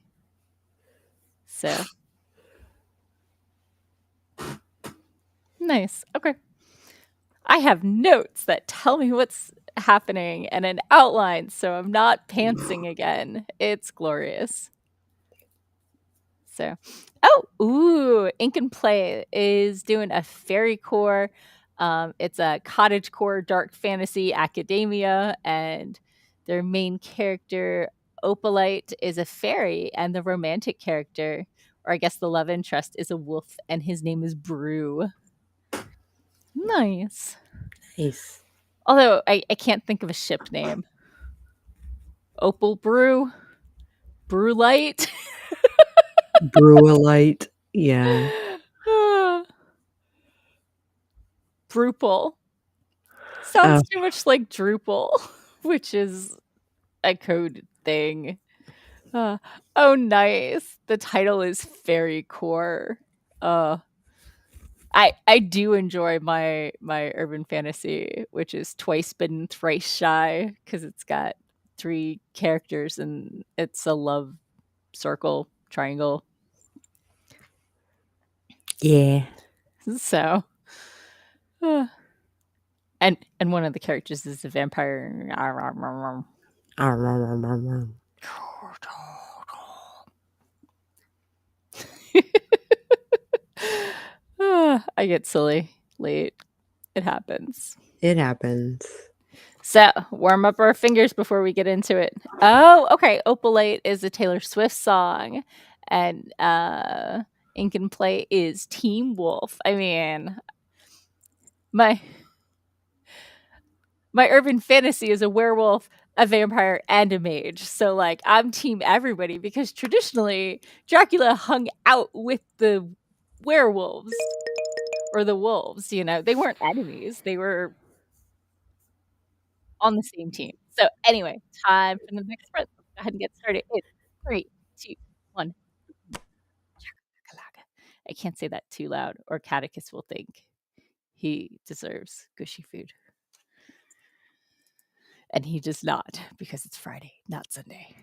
So nice. Okay. I have notes that tell me what's happening and an outline, so I'm not pantsing again. It's glorious. So, Ink and Play is doing a fairy core. It's a cottage core dark fantasy academia, and their main character, Opalite, is a fairy, and the romantic character, or I guess the love interest, is a wolf, and his name is Brew. Nice. Nice. Although I can't think of a ship name. Opal Brew? Brewlight? Brew a light. Yeah. Drupal. Oh, Sounds too much like Drupal, which is a code thing. Uh, oh, nice. The title is Fairy Core. Uh, I do enjoy my urban fantasy, which is twice bitten, thrice shy, because it's got 3 characters and it's a love circle triangle. yeah. So, uh, and one of the characters is a vampire. I get silly late. It happens. It happens. So, warm up our fingers before we get into it. Oh, okay. Opalite is a Taylor Swift song, and Ink and Play is Team Wolf. I mean, my my urban fantasy is a werewolf a vampire and a mage. So, like, I'm team everybody because traditionally Dracula hung out with the werewolves or the wolves, you know? They weren't enemies. They were on the same team. So, anyway, time for the next sprint. Let's go ahead and get started. It's 3, 2, 1. Chakalaka. I can't say that too loud or Catechus will think he deserves gushy food. And he does not because it's Friday, not Sunday.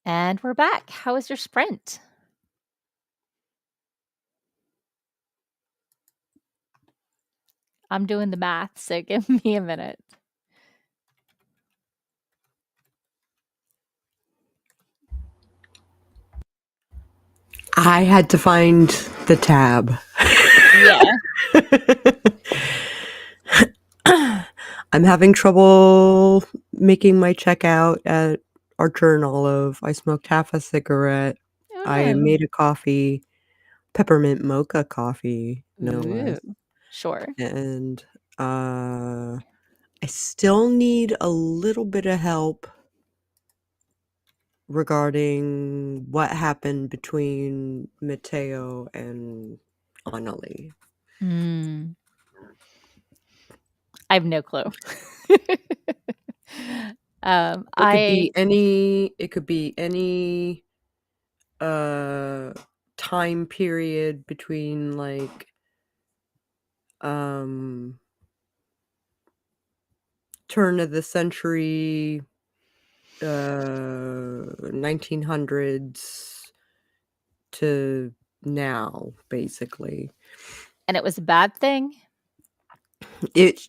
And we're back. How was your sprint? I'm doing the math, so give me a minute. I had to find the tab. Yeah. I'm having trouble making my checkout at Archer and Olive. I smoked half a cigarette. Oh, I no. made a coffee, peppermint mocha coffee, no Ooh. less. Sure. And I still need a little bit of help regarding what happened between Mateo and Annalie. Mm. I have no clue. It could I be any time period between like turn of the century 1900s to now, basically. and it was a bad thing? It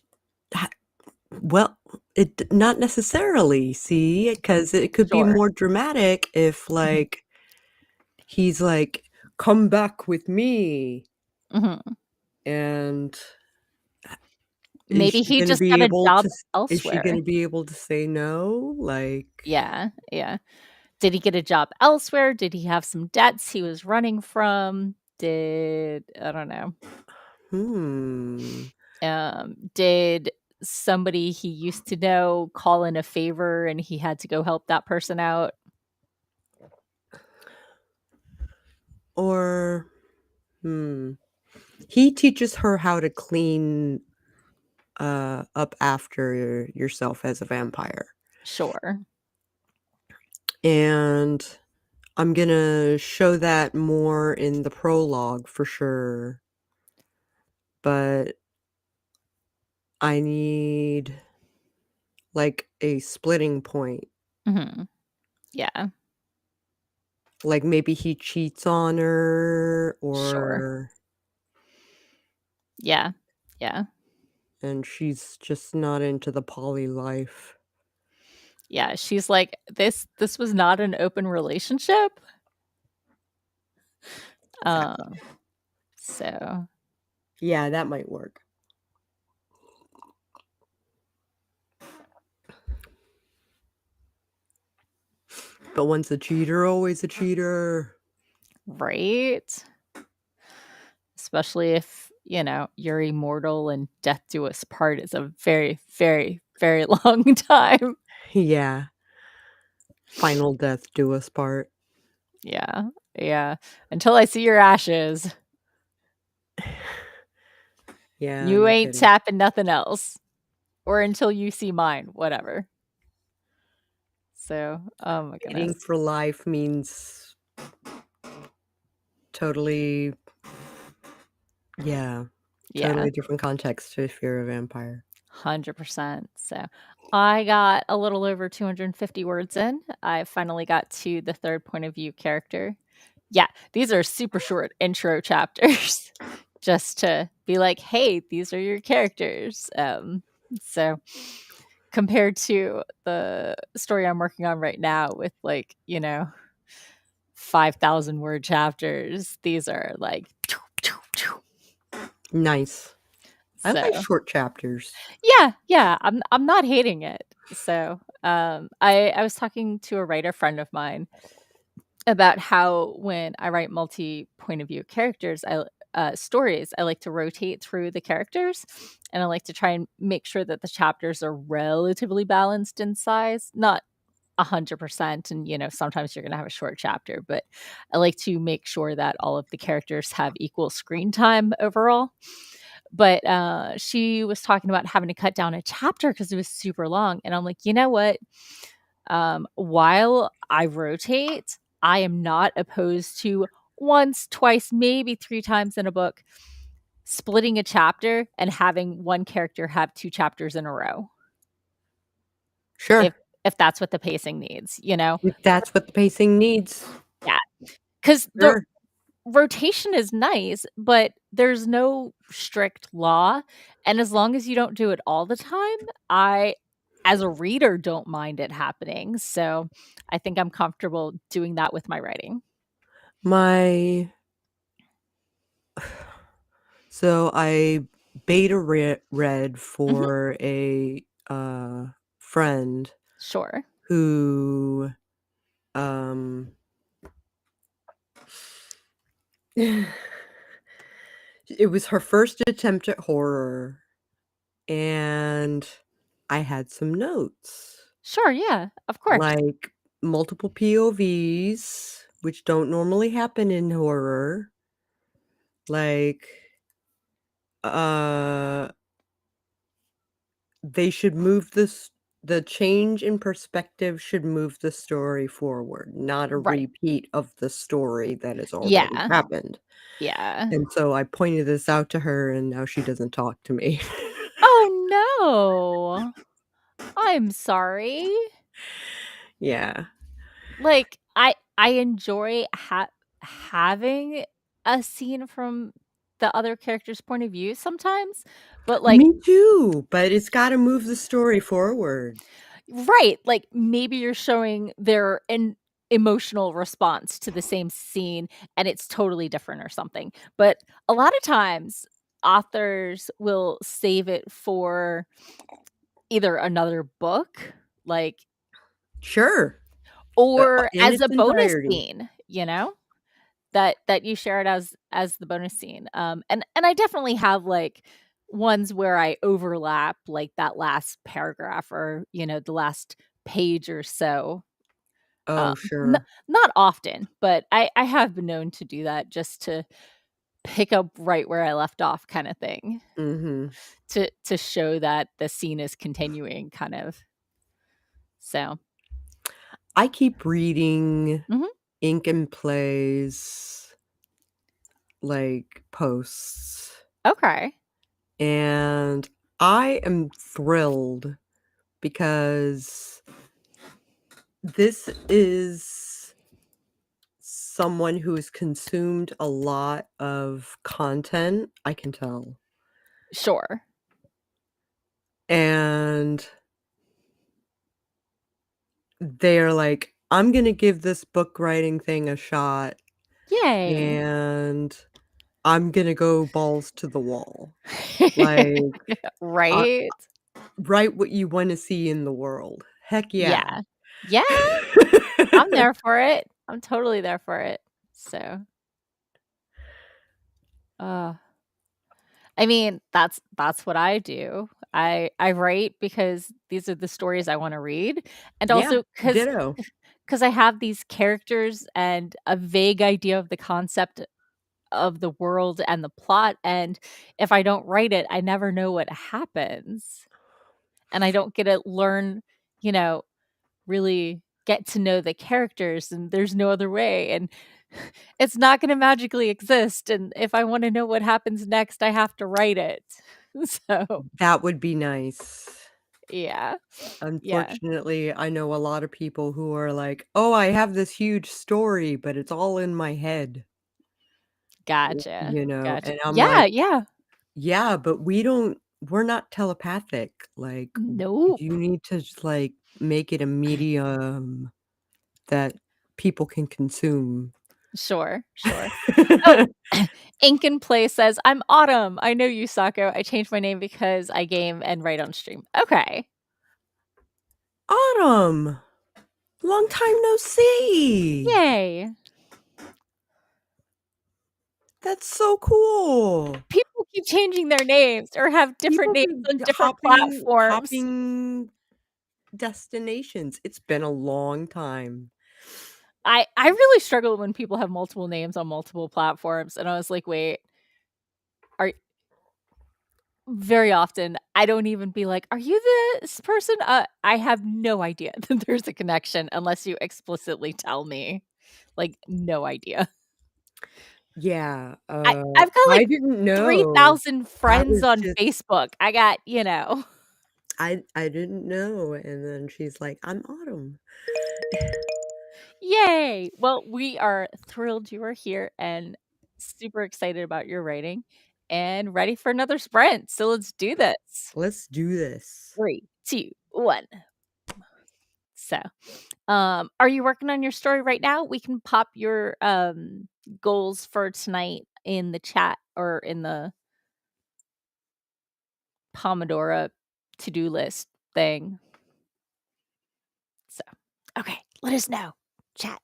well, it not necessarily, see, because it could be Sure. more dramatic if, like, he's like, "Come back with me," Mhm. and is Maybe she he gonna just be got a able job to is she elsewhere. gonna be able to say no? Like, Yeah, yeah. Did he get a job elsewhere? Did he have some debts he was running from? I don't know. hmm, Did somebody he used to know call in a favor and he had to go help that person out? or, hmm, he teaches her how to clean, up after yourself as a vampire, Sure. and I'm gonna show that more in the prologue for sure, but I need, like, a splitting point. Mhm. Yeah, Like, maybe he cheats on her sure. or Yeah, yeah, and she's just not into the poly life. yeah, she's like, "This was not an open relationship?" Exactly. Um, so Yeah, that might work. But once a cheater, always a cheater. right? Especially if, you're immortal and death do us part is a very, very, very long time. Yeah. Final death do us part. Yeah, yeah. Until I see your ashes, Yeah, you no ain't kidding. tapping nothing else. Or until you see mine, whatever. So, oh my Waiting goodness. for life means totally, yeah, Yeah, totally different context to if you're a vampire. 100%. So, I got a little over 250 words in. I finally got to the third point of view character. Yeah, these are super short intro chapters just to be like, "Hey, these are your characters." So compared to the story I'm working on right now with 5,000 word chapters, these are like Nice. I like so short chapters. yeah, yeah, I'm not hating it. So, I was talking to a writer friend of mine about how when I write multi point of view characters, stories, I like to rotate through the characters, and I like to try and make sure that the chapters are relatively balanced in size, not 100%. And sometimes you're going to have a short chapter, but I like to make sure that all of the characters have equal screen time overall. But she was talking about having to cut down a chapter because it was super long, and I'm like, you know what? While I rotate, I am not opposed to once, twice, maybe three times in a book splitting a chapter and having one character have two chapters in a row. If Sure. if that's what the pacing needs, you know? If that's what the pacing needs. Yeah, because the Sure. rotation is nice, but there's no strict law, and as long as you don't do it all the time, I, as a reader, don't mind it happening, so I think I'm comfortable doing that with my writing. My So I beta read Mhm. for a, friend Sure. who, um it was her first attempt at horror, and I had some notes, Sure, yeah, of course. like multiple POVs, which don't normally happen in horror, like, uh they should move this the change in perspective should move the story forward, not a Right. repeat of the story that has already Yeah. happened. Yeah. And so I pointed this out to her, and now she doesn't talk to me. Oh, no. I'm sorry. Yeah. Like, I enjoy having a scene from the other character's point of view sometimes, but, like, Me too, but it's gotta move the story forward. right, like, maybe you're showing their an emotional response to the same scene, and it's totally different or something, but a lot of times, authors will save it for either another book, like, Sure. or In as a its bonus entirety. scene, you know? That you share it as the bonus scene, and I definitely have, like, ones where I overlap, like, that last paragraph or, you know, the last page or so, Oh, n sure. not often, but I have been known to do that just to pick up right where I left off kinda thing, Mhm. to show that the scene is continuing kind of, so I keep reading mhm, Ink and Plays, like, posts. okay, And I am thrilled because this is someone who has consumed a lot of content, I can tell. sure. And they're like, I'm going to give this book writing thing a shot Yay. and I'm going to go balls to the wall. Like, uh, Right? write what you want to see in the world. Heck yeah. Yeah. Yeah, I'm there for it. I'm totally there for it. So, uh, I mean, that's what I do. I write because these are the stories I wanna read, and Yeah, also because ditto. I have these characters and a vague idea of the concept of the world and the plot, and if I don't write it, I never know what happens, and I don't get to learn, you know, really get to know the characters, and there's no other way, and it's not gonna magically exist, and if I wanna know what happens next, I have to write it. So, That would be nice. yeah. Yeah, Unfortunately, I know a lot of people who are like, "Oh, I have this huge story, but it's all in my head." gotcha, gotcha. And I'm Yeah, like, yeah. "Yeah, but we're not telepathic, like, Nope. you need to just, like, make it a medium that people can consume." Sure, sure. Oh, Ink and Play says, "I'm Autumn. I know you, Sako. I changed my name because I game and write on stream." Okay. Autumn! Long time no see! Yay. That's so cool! People keep changing their names or have different People names keep on different hopping platforms. hopping destinations. It's been a long time. I really struggle when people have multiple names on multiple platforms, and I was like, "Wait, are" very often, I don't even be like, "Are you this person?" I have no idea that there's a connection unless you explicitly tell me. Like, no idea. Yeah, I've got, I like, didn't know. 3,000 That friends was on just Facebook. I got, you know I didn't know, and then she's like, "I'm Autumn." Yay! Well, we are thrilled you are here and super excited about your writing and ready for another sprint. So let's do this. Let's do this. 3, 2, 1. So, are you working on your story right now? We can pop your goals for tonight in the chat or in the Pomodoro to-do list thing. So, okay, let us know. Chat.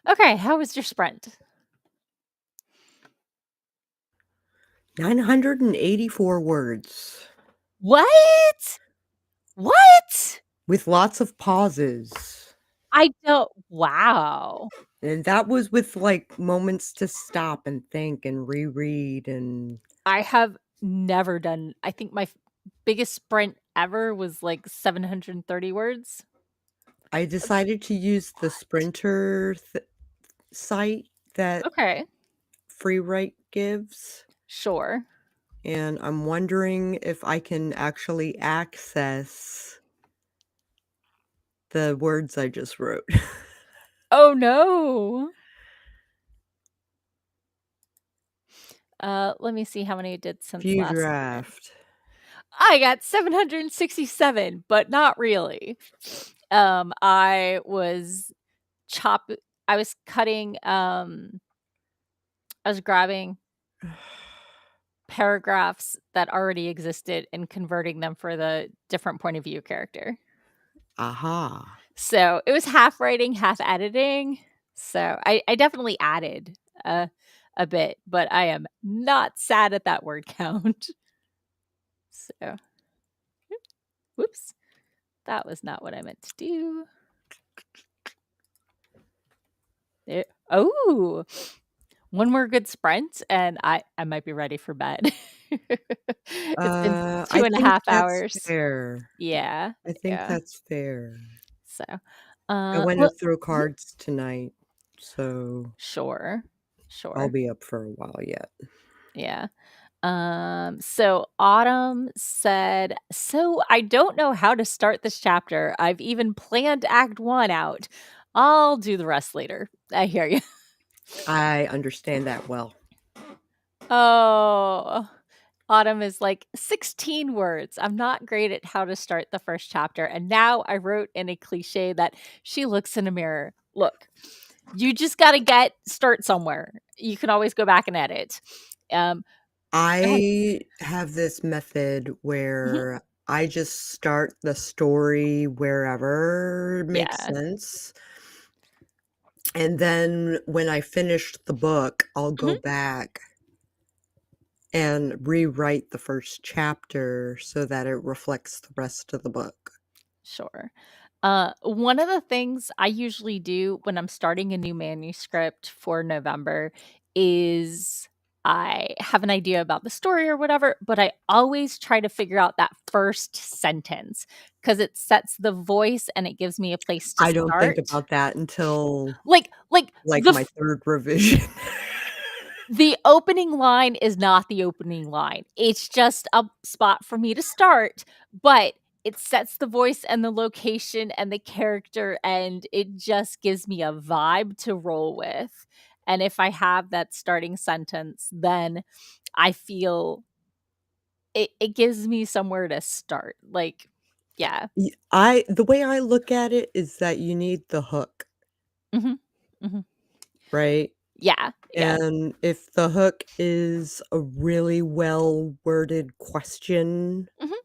Okay, how was your sprint? 984 words What? What? with lots of pauses. I don't wow. And that was with, like, moments to stop and think and reread, and I have never done I think my biggest sprint ever was, like, 730 words. I decided to use the Sprinter site that Okay, Freewrite gives, sure. and I'm wondering if I can actually access the words I just wrote. Oh, no. Let me see how many I did since View last sprint. draft. I got 767, but not really. I was chop I was cutting, I was grabbing paragraphs that already existed and converting them for the different point of view character. Aha. So, it was half writing, half editing. So, I definitely added a bit, but I am not sad at that word count. So, whoops, that was not what I meant to do. There oh, one more good sprint, and I might be ready for bed. It's been I two and a think half that's hours. fair. Yeah, I think yeah. that's fair. So, I wanna well throw mhm, cards tonight, so sure, I'll sure, be up for a while yet. yeah. So Autumn said, "So I don't know how to start this chapter. I've even planned act 1 out. I'll do the rest later." I hear you. I understand that well. Oh, Autumn is like 16 words. I'm not great at how to start the first chapter. And now I wrote in a cliche that she looks in a mirror. Look, you just got to start somewhere. You can always go back and edit. Um, and I have this method mhm, where I just start the story wherever makes yeah. sense, and then when I finish the book, I'll go Mhm, back and rewrite the first chapter so that it reflects the rest of the book. sure. One of the things I usually do when I'm starting a new manuscript for November is I have an idea about the story or whatever, but I always try to figure out that first sentence because it sets the voice and it gives me a place to I don't think start. about that until, Like like, my 3rd revision. the opening line is not the opening line. It's just a spot for me to start, but it sets the voice and the location and the character, and it just gives me a vibe to roll with. And if I have that starting sentence, then I feel it gives me somewhere to start. Like, yeah. The way I look at it is that you need the hook, Mhm. Mhm. right? Yeah. Yeah. And if the hook is a really well-worded question Mhm.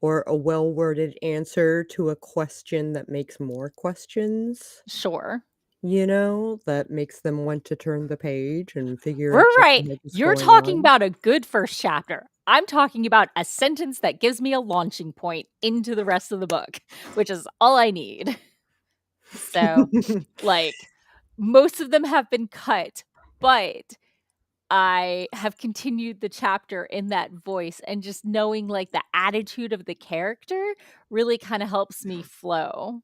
or a well-worded answer to a question that makes more questions, Sure. that makes them want to turn the page and figure out what Right. the heck is You're going talking on. about a good first chapter. I'm talking about a sentence that gives me a launching point into the rest of the book, which is all I need. So, like, most of them have been cut, but I have continued the chapter in that voice and just knowing like the attitude of the character really kind of helps me flow.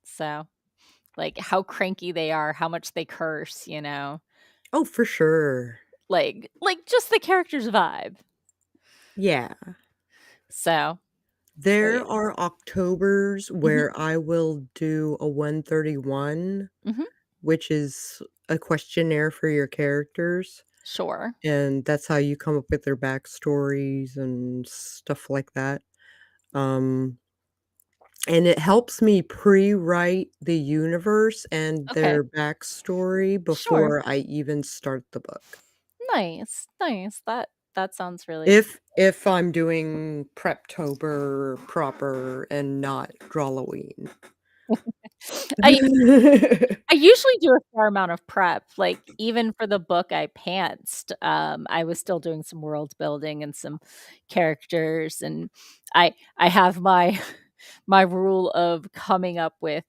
So, like how cranky they are, how much they curse. Oh, for sure. Like just the character's vibe. Yeah. So, but There yeah. are Octobers Mhm, where I will do a 131, mhm, which is a questionnaire for your characters, sure. and that's how you come up with their backstories and stuff like that. Um, and it helps me pre-write the universe and Okay, their backstory sure. before I even start the book. Nice, nice. That sounds really If I'm doing Preptober proper and not Drawloween. I usually do a fair amount of prep, like, even for the book I pantsed, I was still doing some world building and some characters, and I have my my rule of coming up with,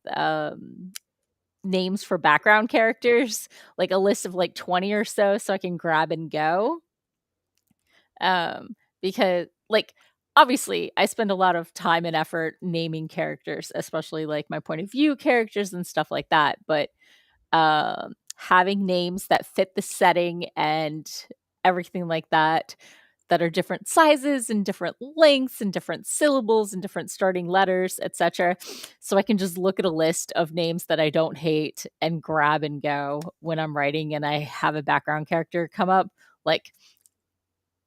names for background characters, like a list of, like, 20 or so I can grab and go, because, like, obviously, I spend a lot of time and effort naming characters, especially, like, my point of view characters and stuff like that, but having names that fit the setting and everything like that, that are different sizes and different lengths and different syllables and different starting letters, etc. So I can just look at a list of names that I don't hate and grab and go when I'm writing and I have a background character come up, like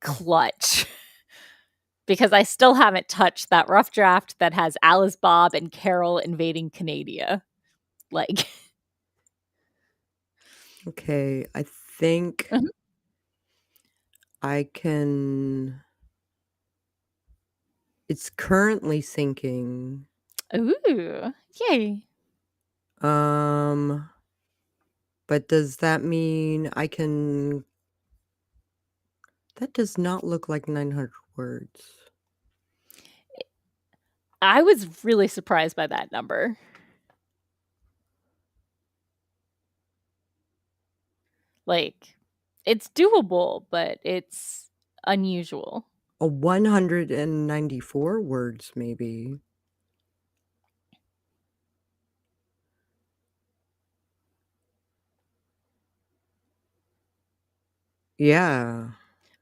clutch. Because I still haven't touched that rough draft that has Alice, Bob, and Carol invading Canada. Like, Okay, I think mhm. I can it's currently syncing. Ooh, yay. Um, but does that mean I can that does not look like 900 words. I was really surprised by that number. Like, it's doable, but it's unusual. 194 words, maybe. Yeah,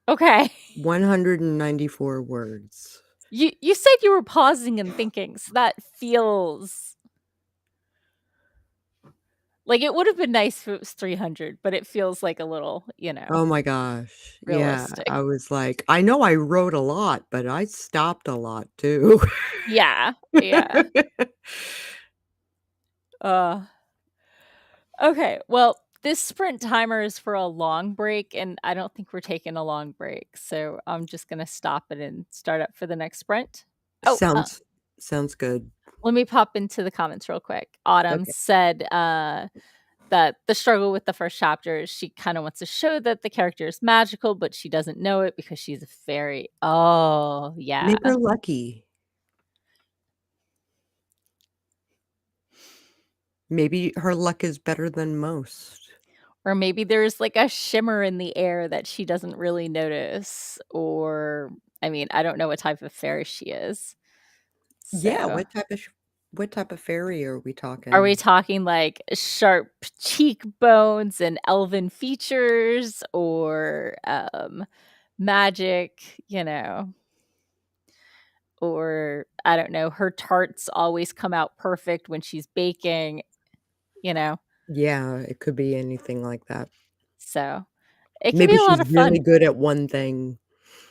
Okay. 194 words. You said you were pausing and thinking, so that feels like it would have been nice if it was 300, but it feels like a little, Oh my gosh. Yeah, realistic. I was like, I know I wrote a lot, but I stopped a lot too. Yeah, yeah. Uh, okay, well, this sprint timer is for a long break, and I don't think we're taking a long break, so I'm just gonna stop it and start up for the next sprint. Oh, Sounds good. let me pop into the comments real quick. Autumn Okay. said, that the struggle with the first chapter is she kinda wants to show that the character is magical, but she doesn't know it because she's a fairy. Oh, yeah. Make her lucky. Maybe her luck is better than most. Or maybe there's, like, a shimmer in the air that she doesn't really notice, or I mean, I don't know what type of fairy she is. Yeah, So, what type of fairy are we are we talking? talking, like, sharp cheekbones and elven features or, magic, or I don't know, her tarts always come out perfect when she's baking, you know? Yeah, it could be anything like that. So, it can be Maybe a lot she's of really fun. good at one thing,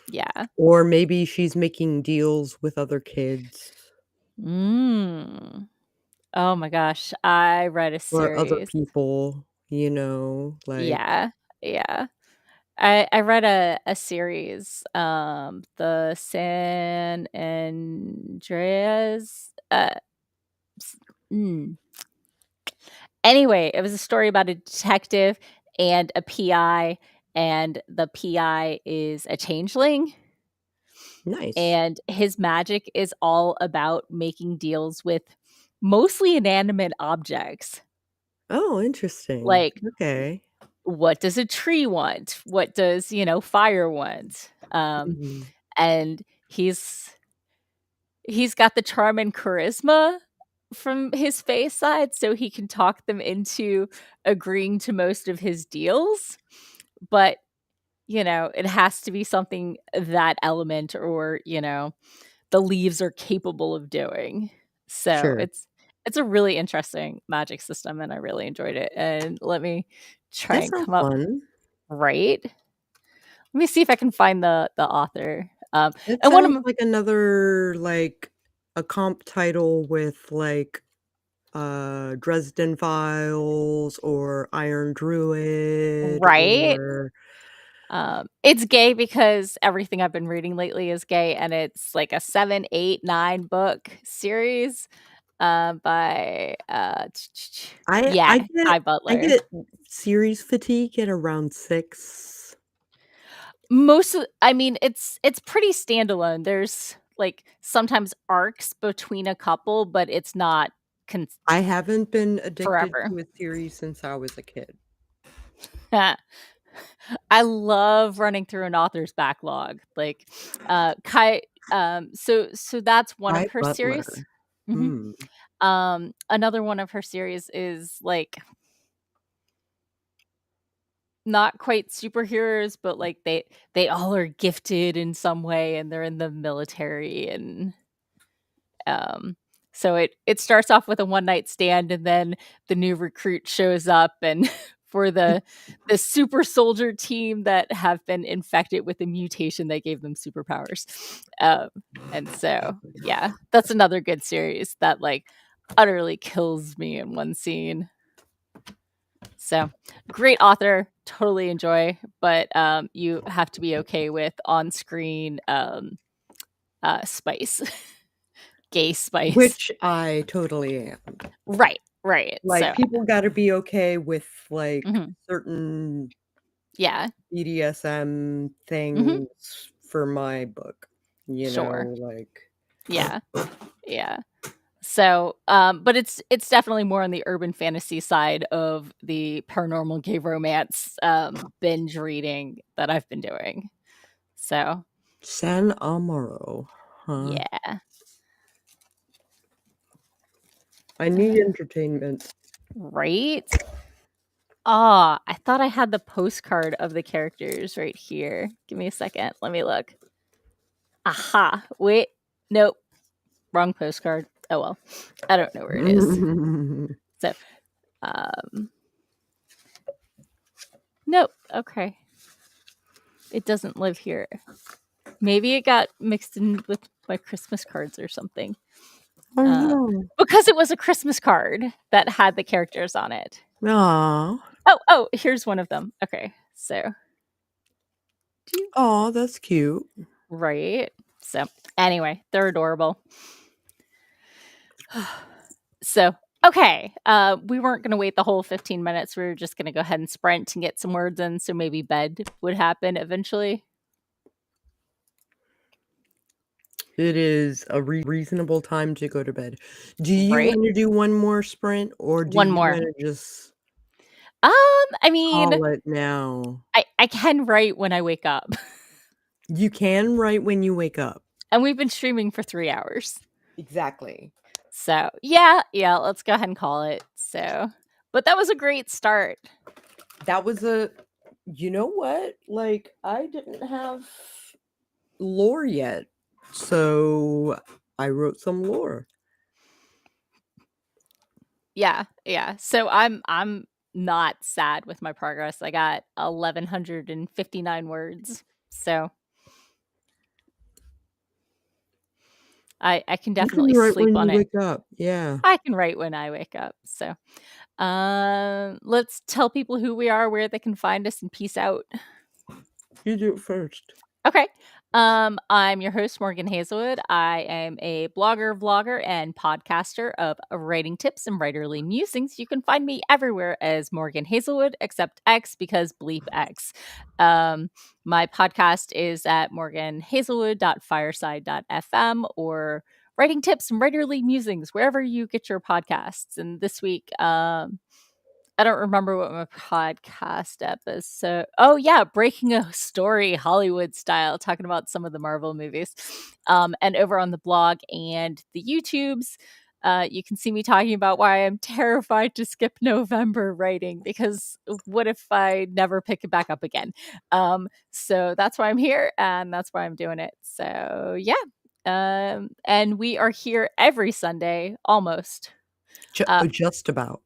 Yeah. or maybe she's making deals with other kids Mm. Oh my gosh, I read a or other series. people, like Yeah, yeah. I read a series, the San Andreas, s mm. Anyway, it was a story about a detective and a PI, and the PI is a changeling, nice. and his magic is all about making deals with mostly inanimate objects. Oh, interesting. Like, Okay. what does a tree want? What does, fire want? Mhm. And he's got the charm and charisma from his face side, so he can talk them into agreeing to most of his deals, but, it has to be something that element or, the leaves are capable of doing. So, Sure. it's a really interesting magic system, and I really enjoyed it, and let me try That and sounds come up fun. right? Let me see if I can find the author, That and one of sounds m like another, like, a comp title with, like, Dresden Files or Iron Druid right? or It's gay because everything I've been reading lately is gay, and it's like a 7, 8, 9 book series. by I yeah, get Ty I Butler. get series fatigue at around 6. I mean, it's pretty standalone. There's, like, sometimes arcs between a couple, but it's not con I haven't been addicted forever. to a series since I was a kid. I love running through an author's backlog. Like, Kai so that's one of Ty her series. Butler. Mhm. Hmm. Another one of her series is, like, not quite superheroes, but, like, they all are gifted in some way, and they're in the military, and Um, so it starts off with a one night stand, and then the new recruit shows up, and for the super soldier team that have been infected with a mutation that gave them superpowers. Um, and so yeah, that's another good series that like utterly kills me in one scene. So great author, totally enjoy, but you have to be okay with on screen spice, gay spice. Which I totally am. Right, right. Like, So, people gotta be okay with, like, mhm, certain yeah, BDSM mhm, things for my book, sure, like yeah, yeah. So, but it's definitely more on the urban fantasy side of the paranormal gay romance binge reading that I've been doing. So, San Amaro, huh? yeah, I need entertainment. right. Ah, I thought I had the postcard of the characters right here. Give me a second. Let me look. Aha. Wait. Nope. Wrong postcard. Oh well. I don't know where it is. So, um, nope. Okay. It doesn't live here. Maybe it got mixed in with my Christmas cards or something. Oh, Uh, no. because it was a Christmas card that had the characters on it. Aw. Oh, here's one of them. Okay. So, Aw, that's cute. right. So, anyway, they're adorable. So, okay. We weren't going to wait the whole 15 minutes. We were just going to go ahead and sprint and get some words in. So maybe bed would happen eventually. It is a reasonable time to go to bed. Do you Right. wanna do one more sprint, or do One you more. wanna just I mean, call it now? I can write when I wake up. You can write when you wake up. And we've been streaming for 3 hours. Exactly. So, yeah, let's go ahead and call it. So, but that was a great start. That was a you know what? Like, I didn't have lore yet, so I wrote some lore. Yeah. So I'm not sad with my progress. I got 1159 words. So, I can You can definitely write sleep when on you it. wake up, yeah. I can write when I wake up. So, let's tell people who we are, where they can find us, and peace out. You do it first. Okay. I'm your host, Morgan Hazelwood. I am a blogger, vlogger, and podcaster of writing tips and writerly musings. You can find me everywhere as Morgan Hazelwood, except X because bleep X. My podcast is at morganhazelwood.fireside.fm or writing tips and writerly musings, wherever you get your podcasts. And this week, I don't remember what my podcast episode. Oh yeah, breaking a story Hollywood style, talking about some of the Marvel movies. And over on the blog and the YouTubes, you can see me talking about why I'm terrified to skip November writing because what if I never pick it back up again? So that's why I'm here and that's why I'm doing it. So yeah. And we are here every Sunday almost. Uh, Just about.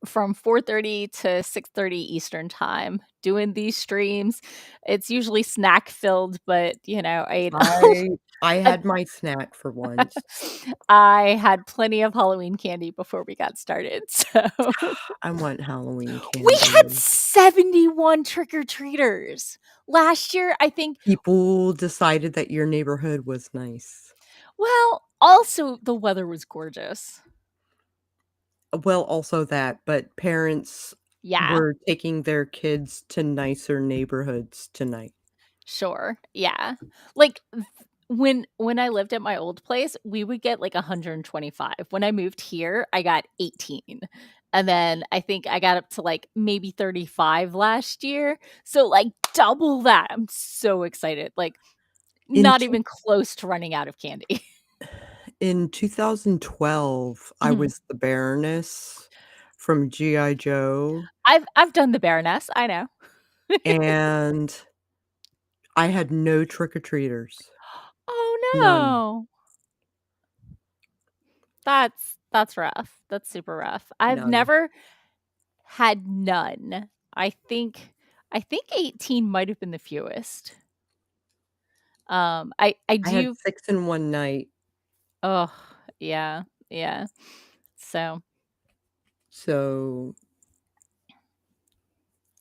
from 4:30 to 6:30 Eastern time doing these streams. It's usually snack filled, but I ate I had my snack for once. I had plenty of Halloween candy before we got started. So I want Halloween we had candy. 71 trick-or-treaters. Last year, I think, People decided that your neighborhood was nice. well, also the weather was gorgeous. well, also that, but parents Yeah. were taking their kids to nicer neighborhoods tonight. Sure, yeah. Like, when I lived at my old place, we would get, like, 125. When I moved here, I got 18, and then I think I got up to, like, maybe 35 last year, so, like, double that. I'm so excited, like, In not two even close to running out of candy. in 2012, I Mhm. was the Baroness from G.I. Joe, I've done the Baroness, I know. and I had no trick-or-treaters. Oh, None. no. That's rough. That's super rough. I've None. never had none. I think 18 might have been the fewest. I I had do 6 in one night, Oh, yeah, yeah. So, so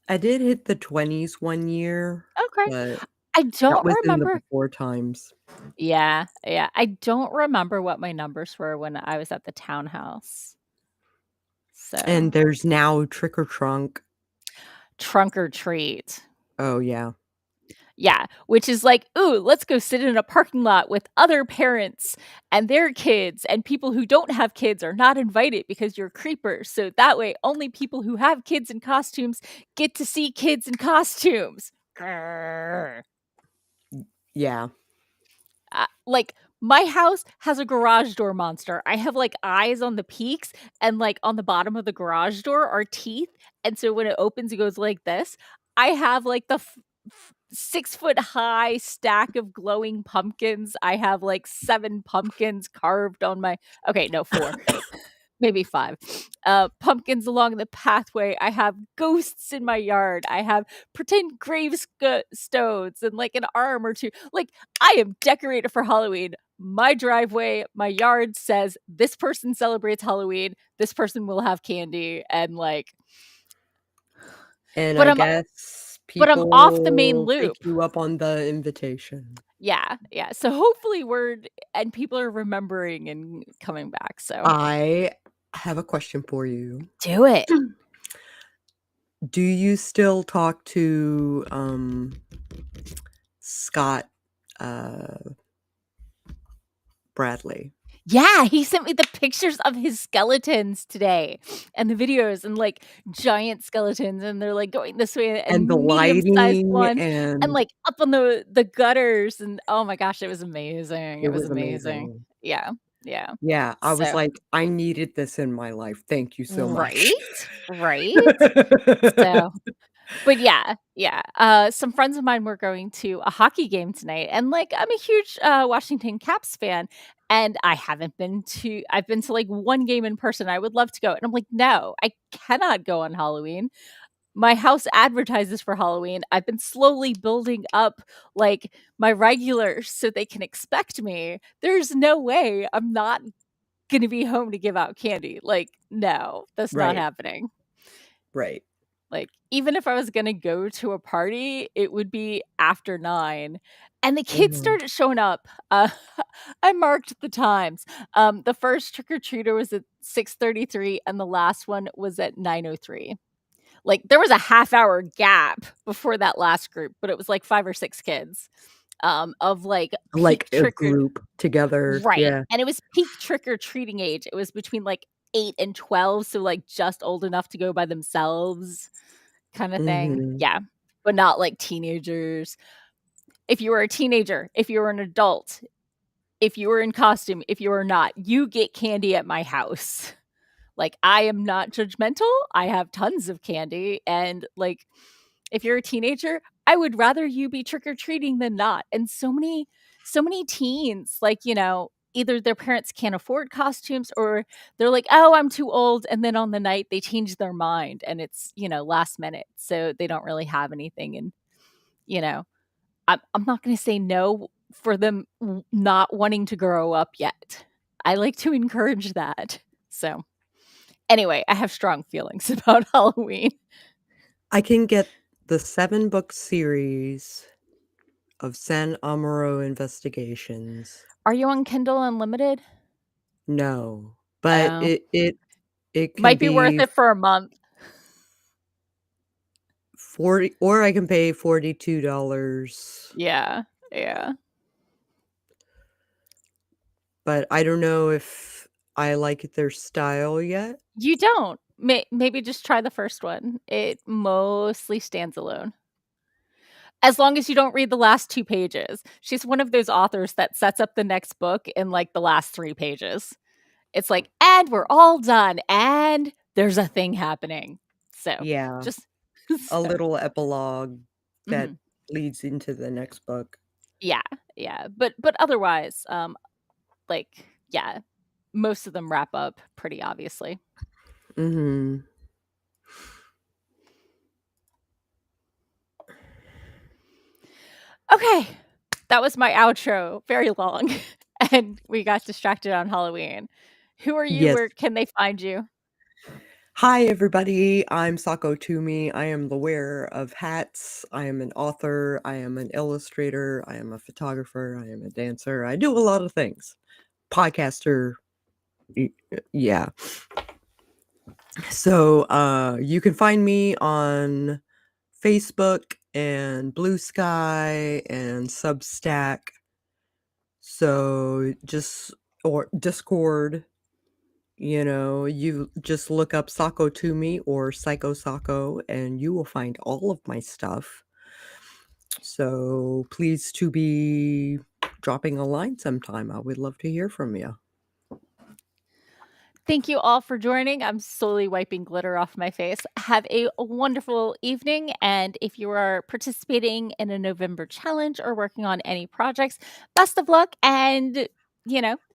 I did hit the 20s one year, okay. but I that don't was in the remember. before times. Yeah, yeah. I don't remember what my numbers were when I was at the townhouse. So, And there's now Trick or Trunk. trunk or treat. Oh, yeah. Yeah, which is like, "Ooh, let's go sit in a parking lot with other parents and their kids, and people who don't have kids are not invited because you're creepers, so that way only people who have kids in costumes get to see kids in costumes." Grr. Yeah. Like, my house has a garage door monster. I have, like, eyes on the peaks, and, like, on the bottom of the garage door are teeth, and so when it opens, it goes like this. I have, like, the 6-foot high stack of glowing pumpkins. I have, like, 7 pumpkins carved on my okay, no, 4. Maybe 5. Pumpkins along the pathway. I have ghosts in my yard. I have pretend stones and, like, an arm or 2. Like, I am decorated for Halloween. My driveway, my yard says, "This person celebrates Halloween. This person will have candy," and, like And but I I'm guess but I'm off the main people take loop. you up on the invitation. Yeah, yeah. So, hopefully, word and people are remembering and coming back, so I have a question for you. do it. Do you still talk to, Scott, uh, Bradley Yeah, he sent me the pictures of his skeletons today and the videos and, like, giant skeletons, and they're, like, going this way and the and medium-sized lighting, ones and, and like, up on the gutters, and oh my gosh, it was amazing, it it was was amazing. amazing. Yeah, yeah. Yeah, I was So like, "I needed this in my life, thank you so much." right? Right? So but yeah, yeah, some friends of mine were going to a hockey game tonight, and, like, I'm a huge, Washington Caps fan, and I've been to, like, 1 game in person, I would love to go, and I'm like, "No, I cannot go on Halloween." My house advertises for Halloween, I've been slowly building up, like, my regulars so they can expect me. There's no way I'm not gonna be home to give out candy, like, no, that's not Right, happening. right. Like, even if I was gonna go to a party, it would be after 9, and the kids Mhm. started showing up. I marked the times. The first trick-or-treater was at 6:33, and the last one was at 9:03. Like, there was a half-hour gap before that last group, but it was, like, 5 or 6 kids, of, like, peak Like a trick or group together, right, yeah. and it was peak trick-or-treating age. It was between, like, 8 and 12, so, like, just old enough to go by themselves kinda thing. Mhm. Yeah, but not like teenagers. If you were a teenager, if you were an adult, if you were in costume, if you were not, you get candy at my house. Like, I am not judgmental, I have tons of candy, and, like, if you're a teenager, I would rather you be trick or treating than not, and so many teens, like, either their parents can't afford costumes or they're like, "Oh, I'm too old," and then on the night, they change their mind, and it's, last minute, so they don't really have anything, and, you know, I'm not gonna say no for them not wanting to grow up yet. I like to encourage that. So, anyway, I have strong feelings about Halloween. I can get the 7-book series of San Amaro Investigations. Are you on Kindle Unlimited? No, but Oh. it It can Might be worth be it for a month. 40, or I can pay $42, Yeah, yeah. but I don't know if I like their style yet. You don't. Maybe just try the first one. It mostly stands alone. As long as you don't read the last 2 pages. She's one of those authors that sets up the next book in, like, the last 3 pages. It's like, "And we're all done, and there's a thing happening." So, Yeah, just a so little epilogue that mhm. leads into the next book. Yeah, yeah, but otherwise, like, yeah, most of them wrap up pretty obviously. Mhm. Okay, that was my outro, very long, and we got distracted on Halloween. Who are you? Yes. Where can they find you? Hi, everybody. I'm Sako Tumi. I am the wearer of hats. I am an author. I am an illustrator. I am a photographer. I am a dancer. I do a lot of things. Podcaster. Yeah. So you can find me on Facebook and Blue Sky and Substack. So just, or Discord. You just look up Sako to me or Psycho Sako, and you will find all of my stuff. So please to be dropping a line sometime. I would love to hear from you. Thank you all for joining. I'm slowly wiping glitter off my face. Have a wonderful evening. And if you are participating in a November challenge or working on any projects, best of luck and, you know,